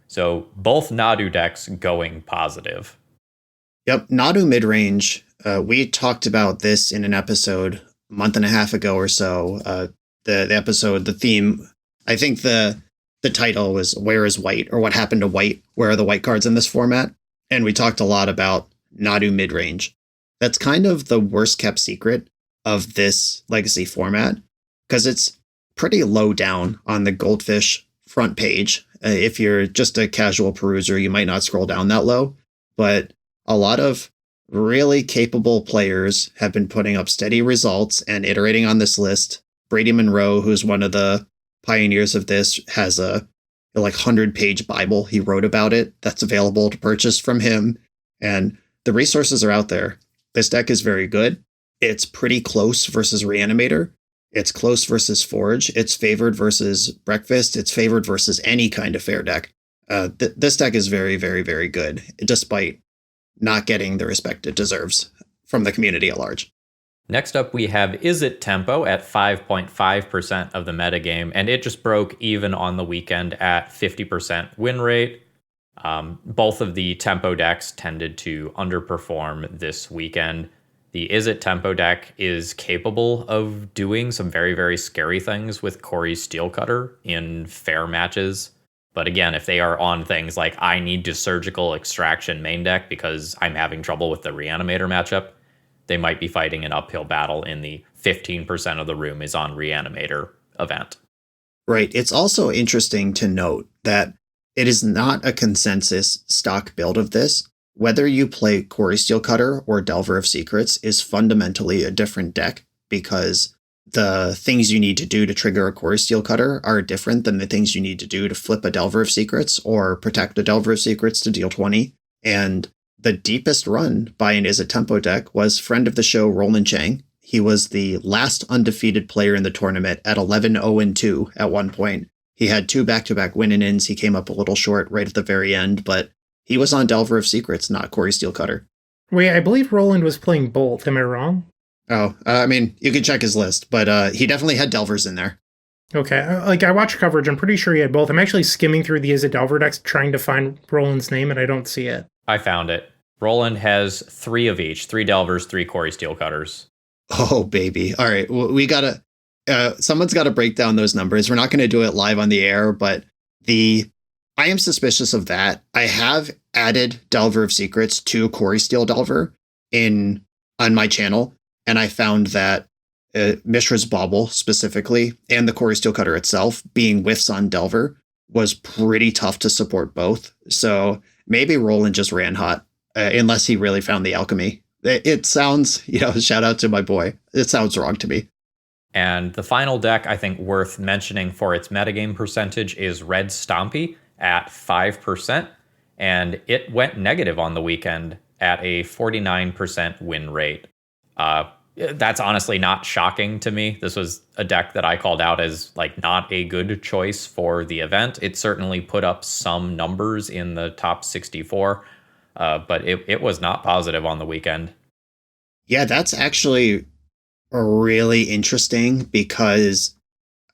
So both Nadu decks going positive. Yep, Nadu Midrange. We talked about this in an episode a month and a half ago or so. The episode, the theme, I think the title was Where is White, or What Happened to White? Where are the white cards in this format? And we talked a lot about Nadu Midrange. That's kind of the worst kept secret of this Legacy format, because it's pretty low down on the Goldfish front page. If you're just a casual peruser, you might not scroll down that low, but a lot of really capable players have been putting up steady results and iterating on this list. Brady Monroe, who's one of the pioneers of this, has a 100-page Bible he wrote about it that's available to purchase from him. And the resources are out there. This deck is very good. It's pretty close versus Reanimator. It's close versus Forge. It's favored versus Breakfast. It's favored versus any kind of fair deck. This deck is very, very, very good, despite not getting the respect it deserves from the community at large. Next up, we have Is It Tempo at 5.5% of the metagame, and it just broke even on the weekend at 50% win rate. Both of the Tempo decks tended to underperform this weekend. The Is It Tempo deck is capable of doing some very, very scary things with Corey's Steelcutter in fair matches. But again, if they are on things like I need to Surgical Extraction main deck because I'm having trouble with the Reanimator matchup, they might be fighting an uphill battle in the 15% of the room is on Reanimator event. Right. It's also interesting to note that it is not a consensus stock build of this. Whether you play Corey Steelcutter or Delver of Secrets is fundamentally a different deck, because the things you need to do to trigger a Corey Steelcutter are different than the things you need to do to flip a Delver of Secrets or protect a Delver of Secrets to deal 20. And the deepest run by an Is It Tempo deck was friend of the show, Roland Chang. He was the last undefeated player in the tournament at 11-0-2 at one point. He had 2 back-to-back win-and-ins. He came up a little short right at the very end, but he was on Delver of Secrets, not Corey Steelcutter. Wait, I believe Roland was playing both. Am I wrong? Oh, I mean, you can check his list, but he definitely had Delvers in there. Okay, I watched coverage. I'm pretty sure he had both. I'm actually skimming through the Is It Delver decks trying to find Roland's name, and I don't see it. I found it. Roland has 3 of each, 3 Delvers, 3 Corey Steelcutters. Oh, baby. All right, we gotta... someone's got to break down those numbers. We're not going to do it live on the air, but I am suspicious of that. I have added Delver of Secrets to Corey Steel Delver on my channel, and I found that Mishra's Bauble specifically, and the Corey Steelcutter itself, being whiffs on Delver, was pretty tough to support both. So maybe Roland just ran hot, unless he really found the alchemy. It sounds, shout out to my boy. It sounds wrong to me. And the final deck I think worth mentioning for its metagame percentage is Red Stompy at 5%, and it went negative on the weekend at a 49% win rate. That's honestly not shocking to me. This was a deck that I called out as not a good choice for the event. It certainly put up some numbers in the top 64, but it was not positive on the weekend. Yeah, that's actually really interesting because,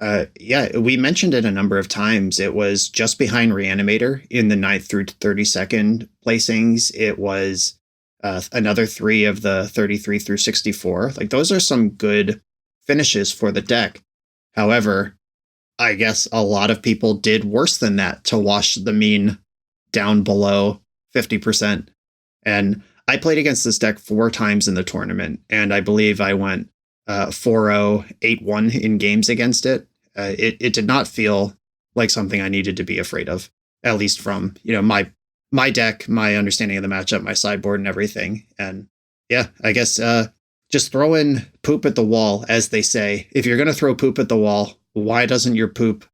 we mentioned it a number of times. It was just behind Reanimator in the 9th through 32nd placings. It was another 3 of the 33 through 64. Those are some good finishes for the deck. However, I guess a lot of people did worse than that to wash the mean down below 50%. And I played against this deck 4 times in the tournament, and I believe I went 4-0, 8-1 in games against it. It did not feel like something I needed to be afraid of, at least from my deck, my understanding of the matchup, my sideboard, and everything. And yeah, I guess just throw in poop at the wall, as they say. If you're going to throw poop at the wall, why doesn't your poop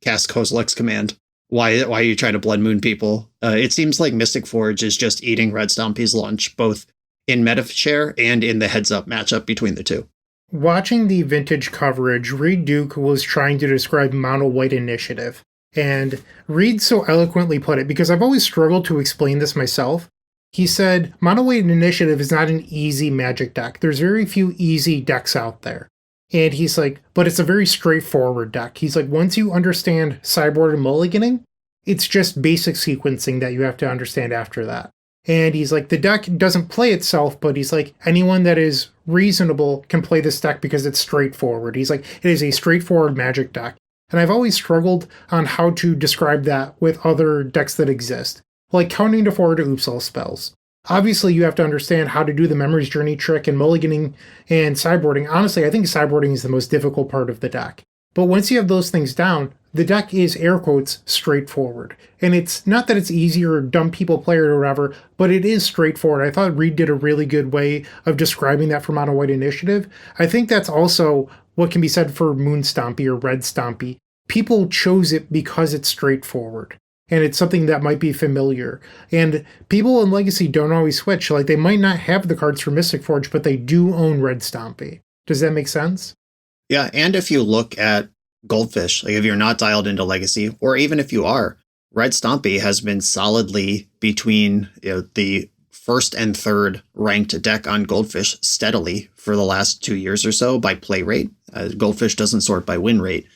cast Kozilek's Command? Why are you trying to Blood Moon people? It seems like Mystic Forge is just eating Red Stompy's lunch, both in meta share and in the heads-up matchup between the two. Watching the vintage coverage, Reed Duke was trying to describe Mono White Initiative. And Reed so eloquently put it, because I've always struggled to explain this myself. He said, Monoweight Initiative is not an easy Magic deck. There's very few easy decks out there. And he's like, but it's a very straightforward deck. He's like, once you understand Sideboard and Mulliganing, it's just basic sequencing that you have to understand after that. And he's like, the deck doesn't play itself, but he's like, anyone that is reasonable can play this deck because it's straightforward. He's like, it is a straightforward Magic deck. And I've always struggled on how to describe that with other decks that exist, like counting to 4 to oops all spells. Obviously, you have to understand how to do the Memory's Journey trick and mulliganing and sideboarding. Honestly, I think sideboarding is the most difficult part of the deck. But once you have those things down, the deck is, air quotes, straightforward. And it's not that it's easy or dumb people play it or whatever, but it is straightforward. I thought Reed did a really good way of describing that for Mono White Initiative. I think that's also what can be said for Moon Stompy or Red Stompy. People chose it because it's straightforward. And it's something that might be familiar. And people in Legacy don't always switch. Like, they might not have the cards for Mystic Forge, but they do own Red Stompy. Does that make sense? Yeah, and if you look at Goldfish, like if you're not dialed into Legacy, or even if you are, Red Stompy has been solidly between the first and third ranked deck on Goldfish steadily for the last 2 years or so by play rate. Goldfish doesn't sort by win rate,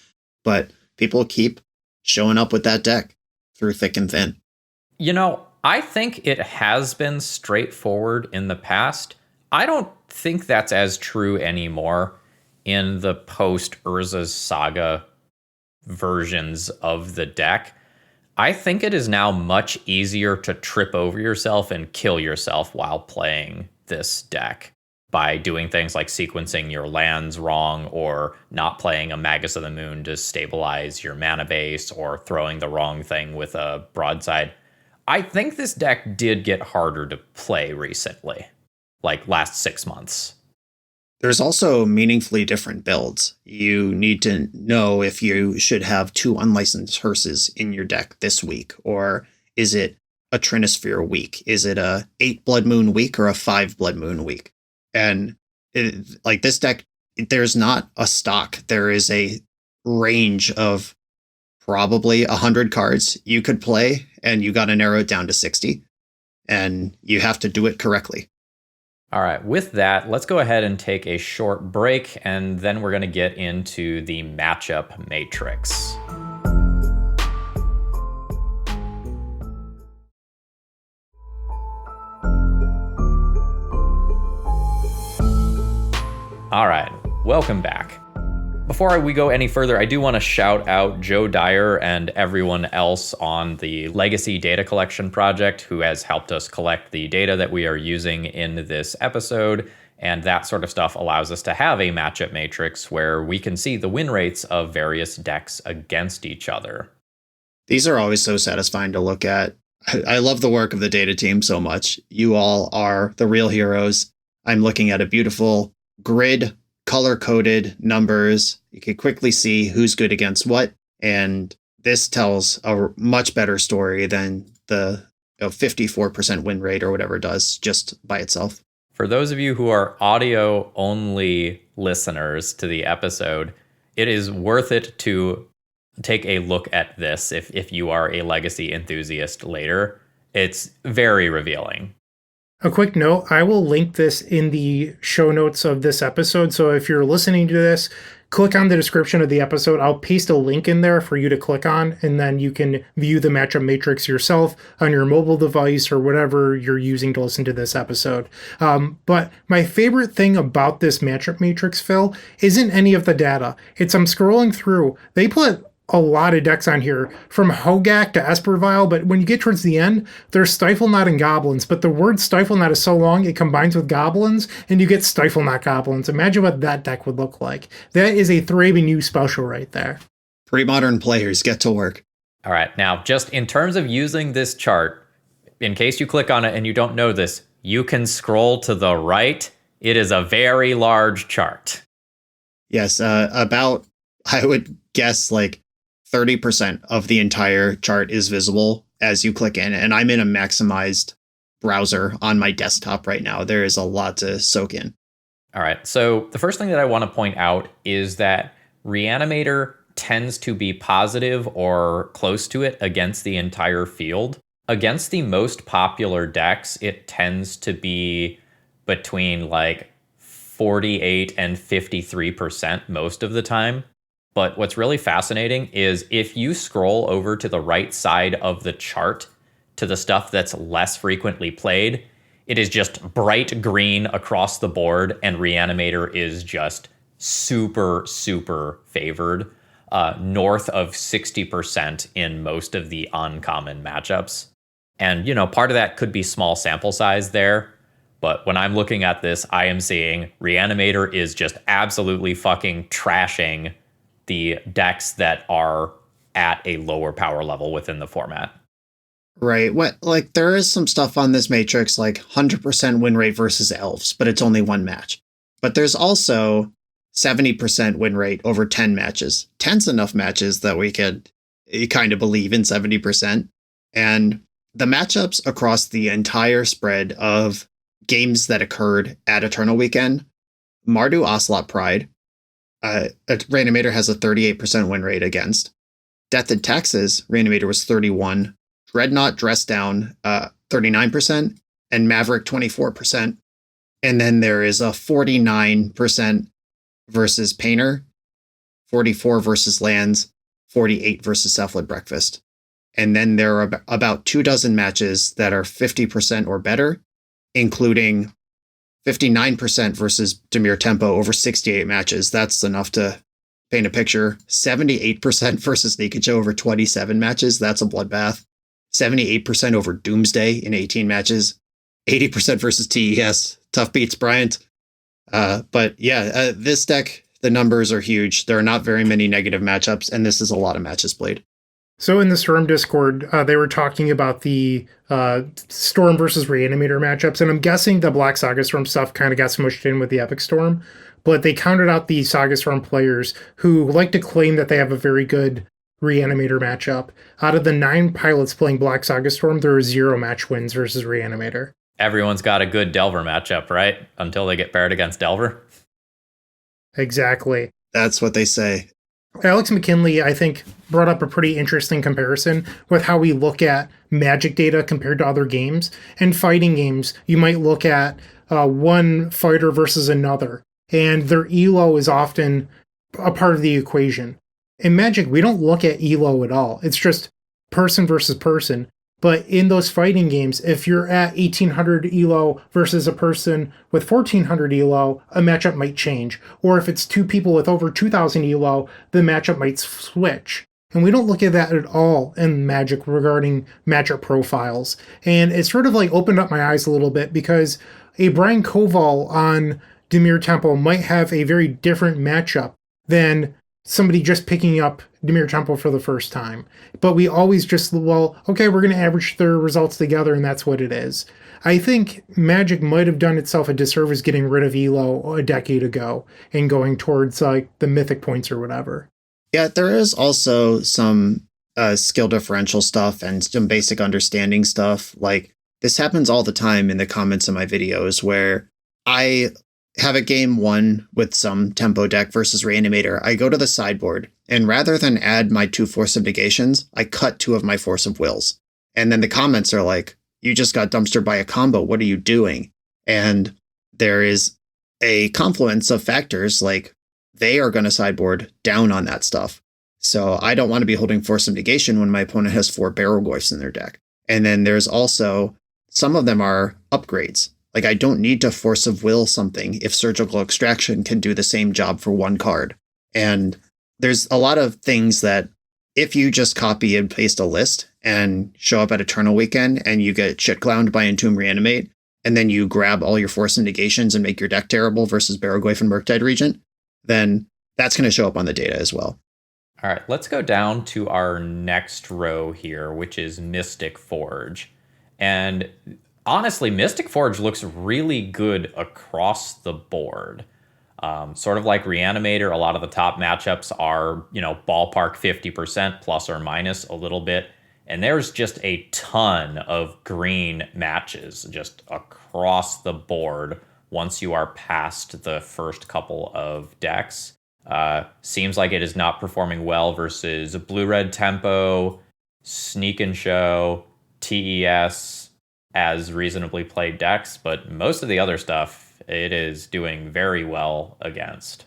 but people keep showing up with that deck through thick and thin. You know, I think it has been straightforward in the past. I don't think that's as true anymore in the post-Urza's Saga versions of the deck. I think it is now much easier to trip over yourself and kill yourself while playing this deck by doing things like sequencing your lands wrong, or not playing a Magus of the Moon to stabilize your mana base, or throwing the wrong thing with a broadside. I think this deck did get harder to play recently, like last 6 months. There's also meaningfully different builds. You need to know if you should have 2 unlicensed hearses in your deck this week, or is it a Trinisphere week? Is it a 8 Blood Moon week or a 5 Blood Moon week? And like this deck, there's not a stock. There is a range of probably 100 cards you could play, and you got to narrow it down to 60, and you have to do it correctly. All right, with that, let's go ahead and take a short break, and then we're going to get into the matchup matrix. All right, welcome back. Before we go any further, I do want to shout out Joe Dyer and everyone else on the Legacy Data Collection Project who has helped us collect the data that we are using in this episode. And that sort of stuff allows us to have a matchup matrix where we can see the win rates of various decks against each other. These are always so satisfying to look at. I love the work of the data team so much. You all are the real heroes. I'm looking at a beautiful grid, color-coded numbers. You can quickly see who's good against what, and this tells a much better story than the 54% win rate or whatever it does just by itself. For those of you who are audio-only listeners to the episode, it is worth it to take a look at this if you are a Legacy enthusiast later. It's very revealing. A quick note, I will link this in the show notes of this episode. So if you're listening to this, click on the description of the episode. I'll paste a link in there for you to click on, and then you can view the matchup matrix yourself on your mobile device or whatever you're using to listen to this episode. But my favorite thing about this matchup matrix, Phil, isn't any of the data. It's I'm scrolling through. They put a lot of decks on here, from Hogak to Espervile, but when you get towards the end, there's Stiflenot and Goblins, but the word Stiflenot is so long, it combines with Goblins, and you get Stiflenot Goblins. Imagine what that deck would look like. That is a Thraben U special right there. Pre-modern players get to work. All right, now, just in terms of using this chart, in case you click on it and you don't know this, you can scroll to the right. It is a very large chart. Yes, about, I would guess, like 30% of the entire chart is visible as you click in, and I'm in a maximized browser on my desktop right now. There is a lot to soak in. All right, so the first thing that I want to point out is that Reanimator tends to be positive or close to it against the entire field. Against the most popular decks, it tends to be between like 48 and 53% most of the time. But what's really fascinating is if you scroll over to the right side of the chart to the stuff that's less frequently played, it is just bright green across the board, and Reanimator is just super, super favored, north of 60% in most of the uncommon matchups. And, part of that could be small sample size there. But when I'm looking at this, I am seeing Reanimator is just absolutely fucking trashing the decks that are at a lower power level within the format. Right. Like there is some stuff on this matrix, like 100% win rate versus elves, but it's only one match. But there's also 70% win rate over 10 matches. 10's enough matches that we could kind of believe in 70%. And the matchups across the entire spread of games that occurred at Eternal Weekend, Mardu Ocelot Pride, Reanimator has a 38% win rate against. Death in Texas, Reanimator was 31%. Dreadnought Dress Down, 39%, and Maverick 24%. And then there is a 49% versus Painter, 44 versus Lands, 48 versus Cephalid Breakfast. And then there are about 24 matches that are 50% or better, including 59% versus Demir Tempo over 68 matches. That's enough to paint a picture. 78% versus Nikacho over 27 matches. That's a bloodbath. 78% over Doomsday in 18 matches. 80% versus TES. Tough beats, Bryant. But yeah, this deck, the numbers are huge. There are not very many negative matchups, and this is a lot of matches played. So in the Storm Discord, they were talking about the Storm versus Reanimator matchups, and I'm guessing the Black Saga Storm stuff kind of got smushed in with the Epic Storm, but they counted out the Saga Storm players who like to claim that they have a very good Reanimator matchup. Out of the 9 pilots playing Black Saga Storm, there are 0 match wins versus Reanimator. Everyone's got a good Delver matchup, right? Until they get paired against Delver. Exactly. That's what they say. Alex McKinley, I think, brought up a pretty interesting comparison with how we look at Magic data compared to other games. In fighting games, you might look at one fighter versus another, and their ELO is often a part of the equation. In Magic, we don't look at ELO at all. It's just person versus person. But in those fighting games, if you're at 1800 ELO versus a person with 1400 ELO, a matchup might change. Or if it's 2 people with over 2000 ELO, the matchup might switch. And we don't look at that at all in Magic regarding matchup profiles. And it sort of like opened up my eyes a little bit, because a Brian Coval on Demir Temple might have a very different matchup than somebody just picking up Demir Temple for the first time. But we always just, well, okay, we're going to average their results together, and that's what it is. I think Magic might have done itself a disservice getting rid of ELO a decade ago and going towards like the mythic points or whatever. Yeah, there is also some skill differential stuff and some basic understanding stuff. Like, this happens all the time in the comments of my videos where I have a game 1 with some tempo deck versus Reanimator. I go to the sideboard, and rather than add my 2 Force of Negations, I cut 2 of my Force of Wills. And then the comments are like, you just got dumpstered by a combo. What are you doing? And there is a confluence of factors, like they are going to sideboard down on that stuff. So I don't want to be holding Force of Negation when my opponent has 4 Barrelgoyfs in their deck. And then there's also, some of them are upgrades. Like, I don't need to Force of Will something if Surgical Extraction can do the same job for 1 card. And there's a lot of things that if you just copy and paste a list and show up at Eternal Weekend and you get shit-clowned by Entomb Reanimate, and then you grab all your Force and Negations and make your deck terrible versus Barrelgoyf and Murktide Regent, then that's going to show up on the data as well. All right, let's go down to our next row here, which is Mystic Forge. And honestly, Mystic Forge looks really good across the board. Sort of like Reanimator, a lot of the top matchups are, ballpark 50% plus or minus a little bit. And there's just a ton of green matches just across the board once you are past the first couple of decks. Seems like it is not performing well versus Blue-Red Tempo, Sneak and Show, TES as reasonably played decks, but most of the other stuff it is doing very well against.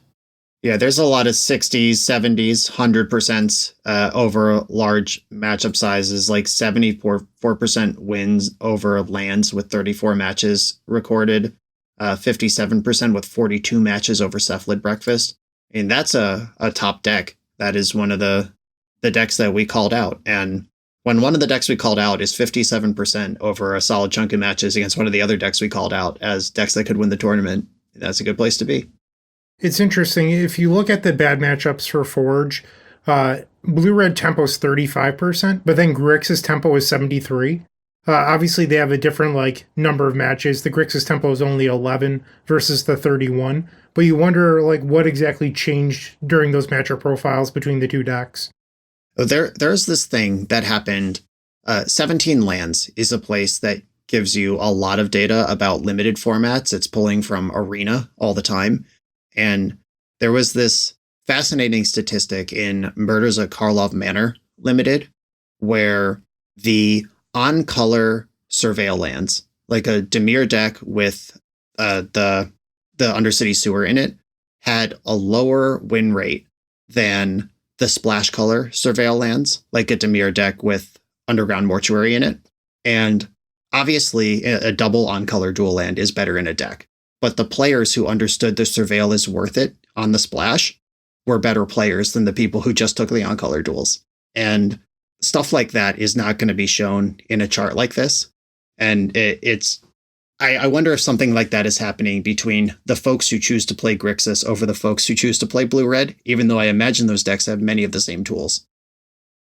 Yeah, there's a lot of 60s, 70s, 100% over large matchup sizes, like 74% wins over lands with 34 matches recorded, 57% with 42 matches over Cephalid Breakfast. And that's a top deck. That is one of the decks that we called out. And when one of the decks we called out is 57% over a solid chunk of matches against one of the other decks we called out as decks that could win the tournament, that's a good place to be. It's interesting. If you look at the bad matchups for Forge, Blue-Red Tempo is 35%, but then Grixis Tempo is 73%. Obviously, they have a different number of matches. The Grixis Tempo is only 11 versus the 31. But you wonder what exactly changed during those matchup profiles between the two decks. There's this thing that happened. 17 Lands is a place that gives you a lot of data about limited formats. It's pulling from Arena all the time. And there was this fascinating statistic in Murders at Karlov Manor Limited, where the on-color surveil lands, like a Dimir deck with the Undercity Sewer in it, had a lower win rate than the splash color surveil lands, like a Dimir deck with Underground Mortuary in it. And obviously, a double on-color dual land is better in a deck. But the players who understood the surveil is worth it on the splash were better players than the people who just took the on-color duels. And stuff like that is not going to be shown in a chart like this. And I wonder if something like that is happening between the folks who choose to play Grixis over the folks who choose to play Blue-Red, even though I imagine those decks have many of the same tools.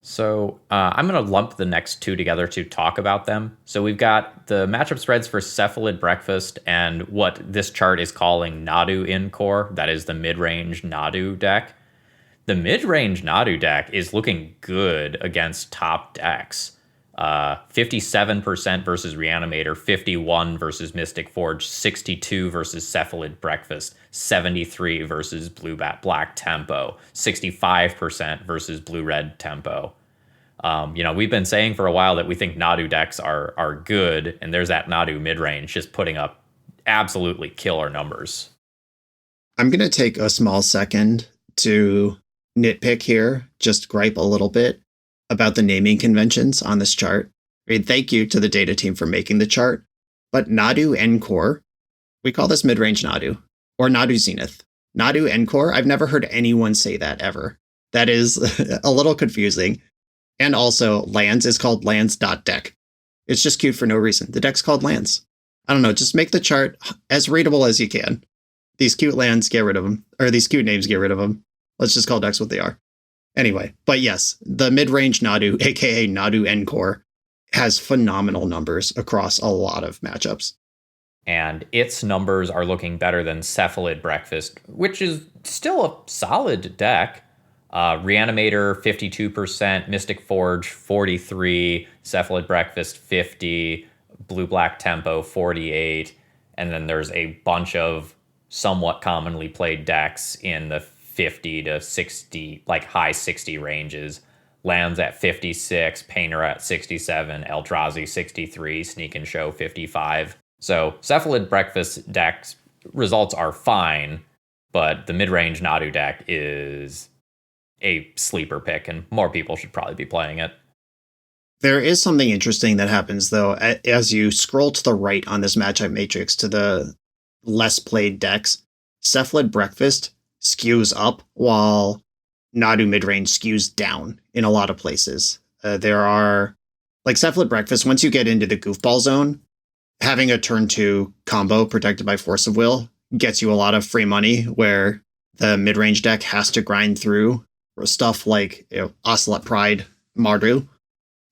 So I'm going to lump the next two together to talk about them. So we've got the matchup spreads for Cephalid Breakfast and what this chart is calling Nadu in core. That is the mid-range Nadu deck. The mid-range Nadu deck is looking good against top decks. 57% versus Reanimator, 51 versus Mystic Forge, 62 versus Cephalid Breakfast, 73 versus Black Tempo, 65% versus Blue-Red Tempo. We've been saying for a while that we think Nadu decks are good, and there's that Nadu mid-range just putting up absolutely killer numbers. I'm going to take a small second to nitpick here, just gripe a little bit about the naming conventions on this chart. I mean, thank you to the data team for making the chart, but Nadu Encore, we call this mid-range Nadu, or Nadu Zenith. Nadu Encore, I've never heard anyone say that ever. That is a little confusing. And also, Lands is called Lands.deck. It's just cute for no reason. The deck's called Lands. I don't know, just make the chart as readable as you can. These cute lands, get rid of them. Or these cute names, get rid of them. Let's just call decks what they are. Anyway, but yes, the mid-range Nadu, aka Nadu Encore, has phenomenal numbers across a lot of matchups. And its numbers are looking better than Cephalid Breakfast, which is still a solid deck. Reanimator, 52%, Mystic Forge, 43%, Cephalid Breakfast, 50%, Blue-Black Tempo, 48%, and then there's a bunch of somewhat commonly played decks in the 50 to 60, high 60 ranges. Lands at 56, Painter at 67, Eldrazi 63, Sneak and Show 55. So Cephalid Breakfast decks results are fine, but the mid-range Nadu deck is a sleeper pick, and more people should probably be playing it. There is something interesting that happens, though, as you scroll to the right on this matchup matrix to the less played decks. Cephalid Breakfast skews up while Nadu midrange skews down in a lot of places. There are, Cephalid Breakfast, once you get into the goofball zone, having a turn 2 combo protected by Force of Will gets you a lot of free money, where the midrange deck has to grind through stuff like Ocelot Pride, Mardu,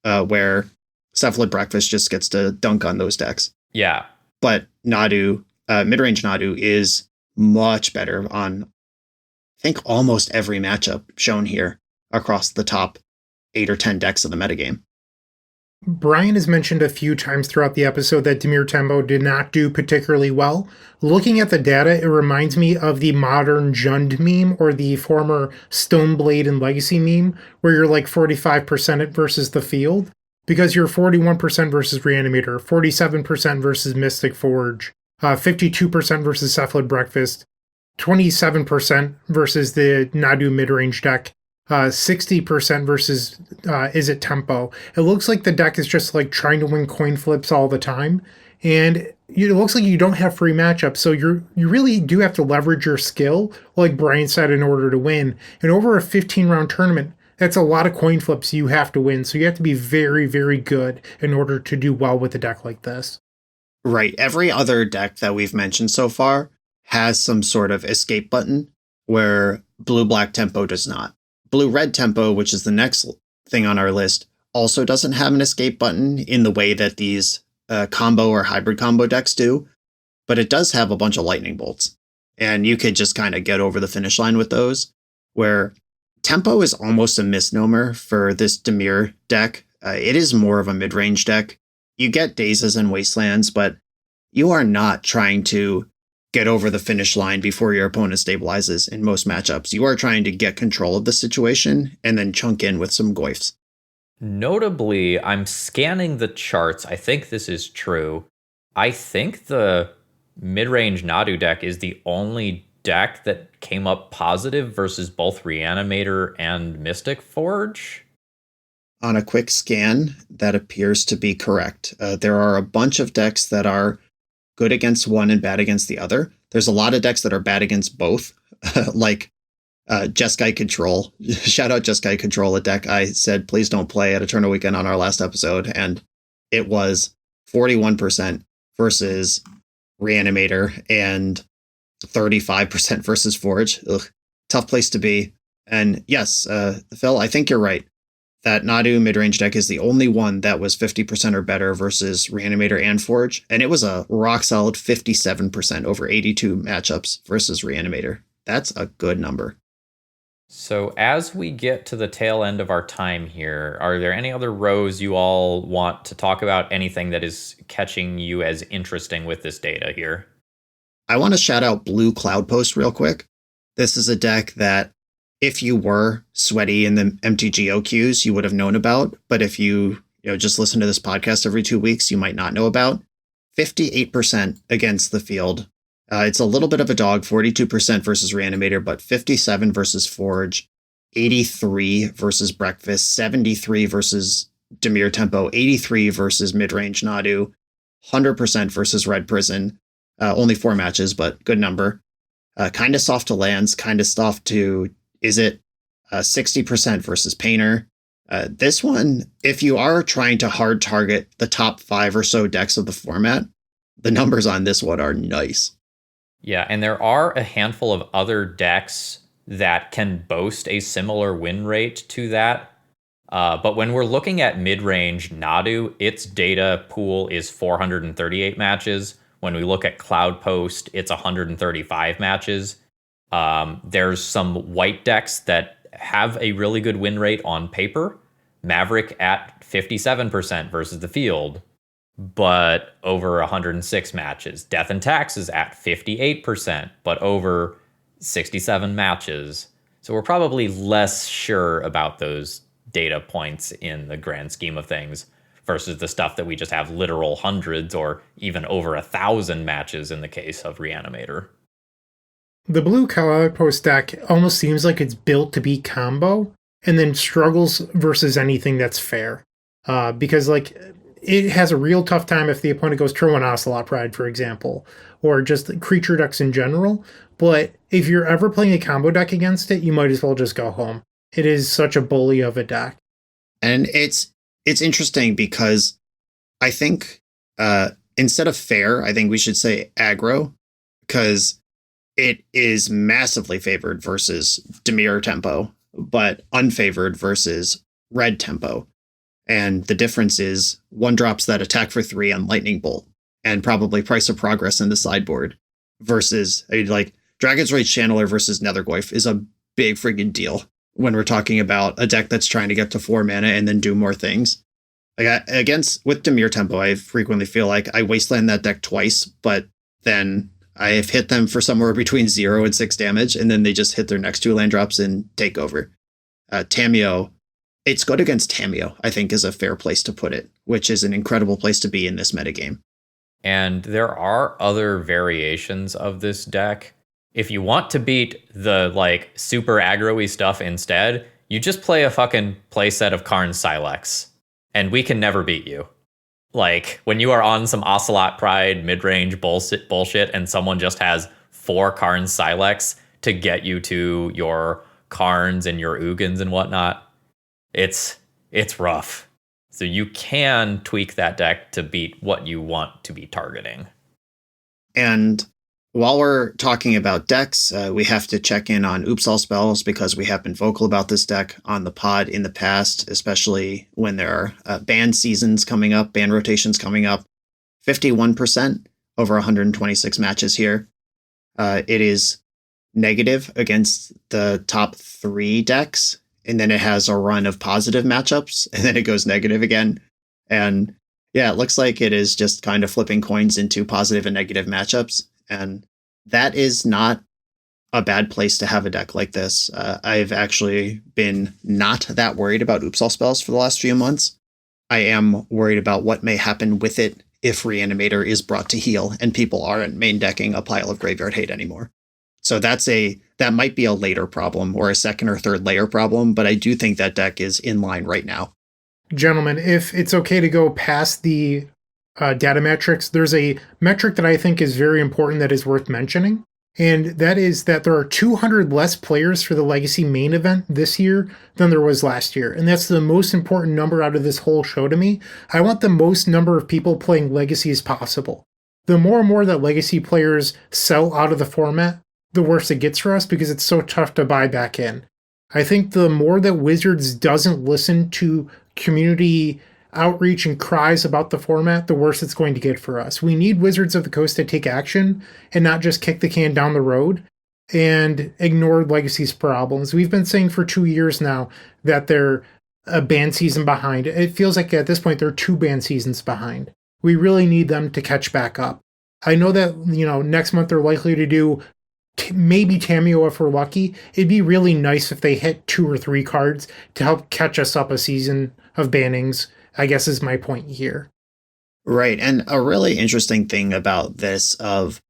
where Cephalid Breakfast just gets to dunk on those decks. Yeah. But Nadu, midrange Nadu is much better on, I think, almost every matchup shown here across the top 8 or 10 decks of the metagame. Brian has mentioned a few times throughout the episode that Dimir Tempo did not do particularly well. Looking at the data, it reminds me of the modern Jund meme or the former Stoneblade and Legacy meme, where you're like 45% versus the field, because you're 41% versus Reanimator, 47% versus Mystic Forge, 52% versus Cephalid Breakfast, 27% versus the Nadu midrange deck, 60% versus Is It Tempo. It looks like the deck is just like trying to win coin flips all the time. And it looks like you don't have free matchups. So you really do have to leverage your skill, like Brian said, in order to win. And over a 15-round tournament, that's a lot of coin flips you have to win. So you have to be very, very good in order to do well with a deck like this. Right. Every other deck that we've mentioned so far has some sort of escape button where blue-black Tempo does not. Blue-red Tempo, which is the next thing on our list, also doesn't have an escape button in the way that these combo or hybrid combo decks do, but it does have a bunch of lightning bolts. And you could just kind of get over the finish line with those, where Tempo is almost a misnomer for this Dimir deck. It is more of a mid-range deck. You get Dazes and Wastelands, but you are not trying to get over the finish line before your opponent stabilizes in most matchups. You are trying to get control of the situation and then chunk in with some goifs. Notably, I'm scanning the charts. I think this is true. I think the mid-range Nadu deck is the only deck that came up positive versus both Reanimator and Mystic Forge. On a quick scan, that appears to be correct. There are a bunch of decks that are good against one and bad against the other. There's a lot of decks that are bad against both, like Jeskai Control. Shout out Jeskai Control, a deck I said please don't play at Eternal Weekend on our last episode, and it was 41% versus Reanimator and 35% versus Forge. Ugh, tough place to be. And yes, Phil, I think you're right. That Nadu midrange deck is the only one that was 50% or better versus Reanimator and Forge, and it was a rock-solid 57% over 82 matchups versus Reanimator. That's a good number. So as we get to the tail end of our time here, are there any other rows you all want to talk about? Anything that is catching you as interesting with this data here? I want to shout out Blue Cloud Post real quick. This is a deck that if you were sweaty in the MTGO queues, you would have known about. But if you just listen to this podcast every 2 weeks, you might not know about. 58% against the field. It's a little bit of a dog, 42% versus Reanimator, but 57 versus Forge, 83 versus Breakfast, 73 versus Dimir Tempo, 83 versus Midrange Nadu, 100% versus Red Prison. Only 4 matches, but good number. Kind of soft to lands, kind of soft to Is It 60% versus Painter. This one, if you are trying to hard target the top 5 or so decks of the format, the numbers on this one are nice. Yeah, and there are a handful of other decks that can boast a similar win rate to that. But when we're looking at mid-range Nadu, its data pool is 438 matches. When we look at Cloud Post, it's 135 matches. There's some white decks that have a really good win rate on paper. Maverick at 57% versus the field, but over 106 matches. Death and Taxes at 58%, but over 67 matches. So we're probably less sure about those data points in the grand scheme of things versus the stuff that we just have literal hundreds or even over 1,000 matches in the case of Reanimator. The Blue Cloud Post deck almost seems like it's built to be combo and then struggles versus anything that's fair. Because it has a real tough time if the opponent goes Trowin Ocelot Pride, for example, or just creature decks in general. But if you're ever playing a combo deck against it, you might as well just go home. It is such a bully of a deck. And it's interesting because I think instead of fair, I think we should say aggro, because it is massively favored versus Dimir Tempo, but unfavored versus Red Tempo. And the difference is one drops that attack for 3 on Lightning Bolt and probably Price of Progress in the sideboard versus Dragon's Rage Channeler versus Nethergoyf is a big friggin' deal when we're talking about a deck that's trying to get to 4 mana and then do more things. With Dimir Tempo, I frequently feel like I wasteland that deck twice, but then I have hit them for somewhere between 0 and 6 damage, and then they just hit their next 2 land drops and take over. Tamiyo, it's good against Tamiyo, I think, is a fair place to put it, which is an incredible place to be in this metagame. And there are other variations of this deck. If you want to beat the super aggro-y stuff instead, you just play a fucking playset of Karn Silex, and we can never beat you. When you are on some Ocelot Pride mid-range bullshit and someone just has 4 Karn Silex to get you to your Karns and your Ugins and whatnot, it's rough. So you can tweak that deck to beat what you want to be targeting. And while we're talking about decks, we have to check in on Oops All Spells, because we have been vocal about this deck on the pod in the past, especially when there are ban seasons coming up, ban rotations coming up. 51% over 126 matches here. It is negative against the top 3 decks, and then it has a run of positive matchups, and then it goes negative again. And yeah, it looks like it is just kind of flipping coins into positive and negative matchups. And that is not a bad place to have a deck like this. I've actually been not that worried about Oops All Spells for the last few months. I am worried about what may happen with it if Reanimator is brought to heel and people aren't main decking a pile of Graveyard Hate anymore. So that might be a later problem, or a second or third layer problem, but I do think that deck is in line right now. Gentlemen, if it's okay to go past the data metrics, there's a metric that I think is very important that is worth mentioning, and that is that there are 200 less players for the Legacy main event this year than there was last year, and that's the most important number out of this whole show to me. I want the most number of people playing Legacy as possible. The more and more that Legacy players sell out of the format, the worse it gets for us, because it's so tough to buy back in. I think the more that Wizards doesn't listen to community outreach and cries about the format, the worse it's going to get for us. We need Wizards of the Coast to take action and not just kick the can down the road and ignore Legacy's problems. We've been saying for 2 years now that they're a ban season behind. It feels like at this point they're 2 ban seasons behind. We really need them to catch back up. I know that, next month they're likely to do maybe Tamiyo if we're lucky. It'd be really nice if they hit 2 or 3 cards to help catch us up a season of bannings, I guess is my point here. Right. And a really interesting thing about this of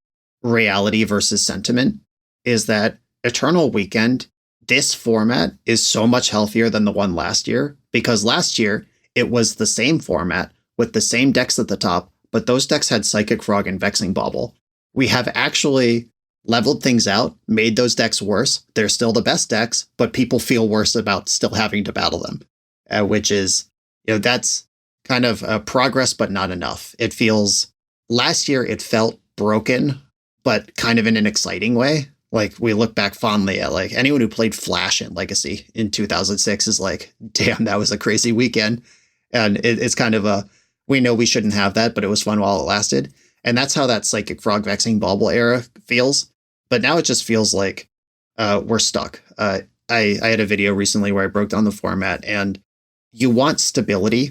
reality versus sentiment is that Eternal Weekend, this format is so much healthier than the one last year, because last year it was the same format with the same decks at the top, but those decks had Psychic Frog and Vexing Bauble. We have actually leveled things out, made those decks worse. They're still the best decks, but people feel worse about still having to battle them, which is, that's kind of progress, but not enough. It feels, last year it felt broken, but kind of in an exciting way. We look back fondly at anyone who played Flash in Legacy in 2006 is damn, that was a crazy weekend. And it's kind of we know we shouldn't have that, but it was fun while it lasted. And that's how that Psychic Frog Vexing Bauble era feels. But now it just feels like we're stuck. I had a video recently where I broke down the format, and you want stability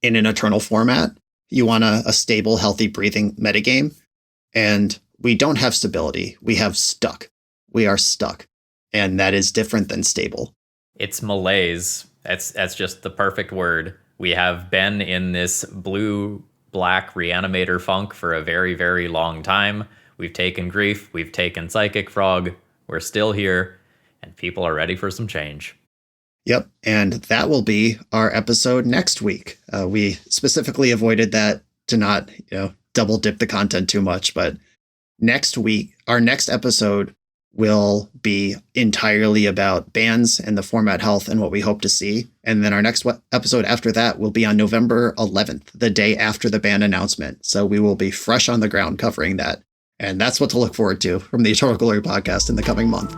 in an Eternal format. You want a stable, healthy, breathing metagame. And we don't have stability. We have stuck. We are stuck. And that is different than stable. It's malaise. That's just the perfect word. We have been in this blue-black Reanimator funk for a very, very long time. We've taken Grief, we've taken Psychic Frog, we're still here, and people are ready for some change. Yep, and that will be our episode next week. We specifically avoided that to not, double dip the content too much, but next week, our next episode will be entirely about bans and the format health and what we hope to see. And then our next episode after that will be on November 11th, the day after the ban announcement. So we will be fresh on the ground covering that. And that's what to look forward to from the Eternal Glory podcast in the coming month.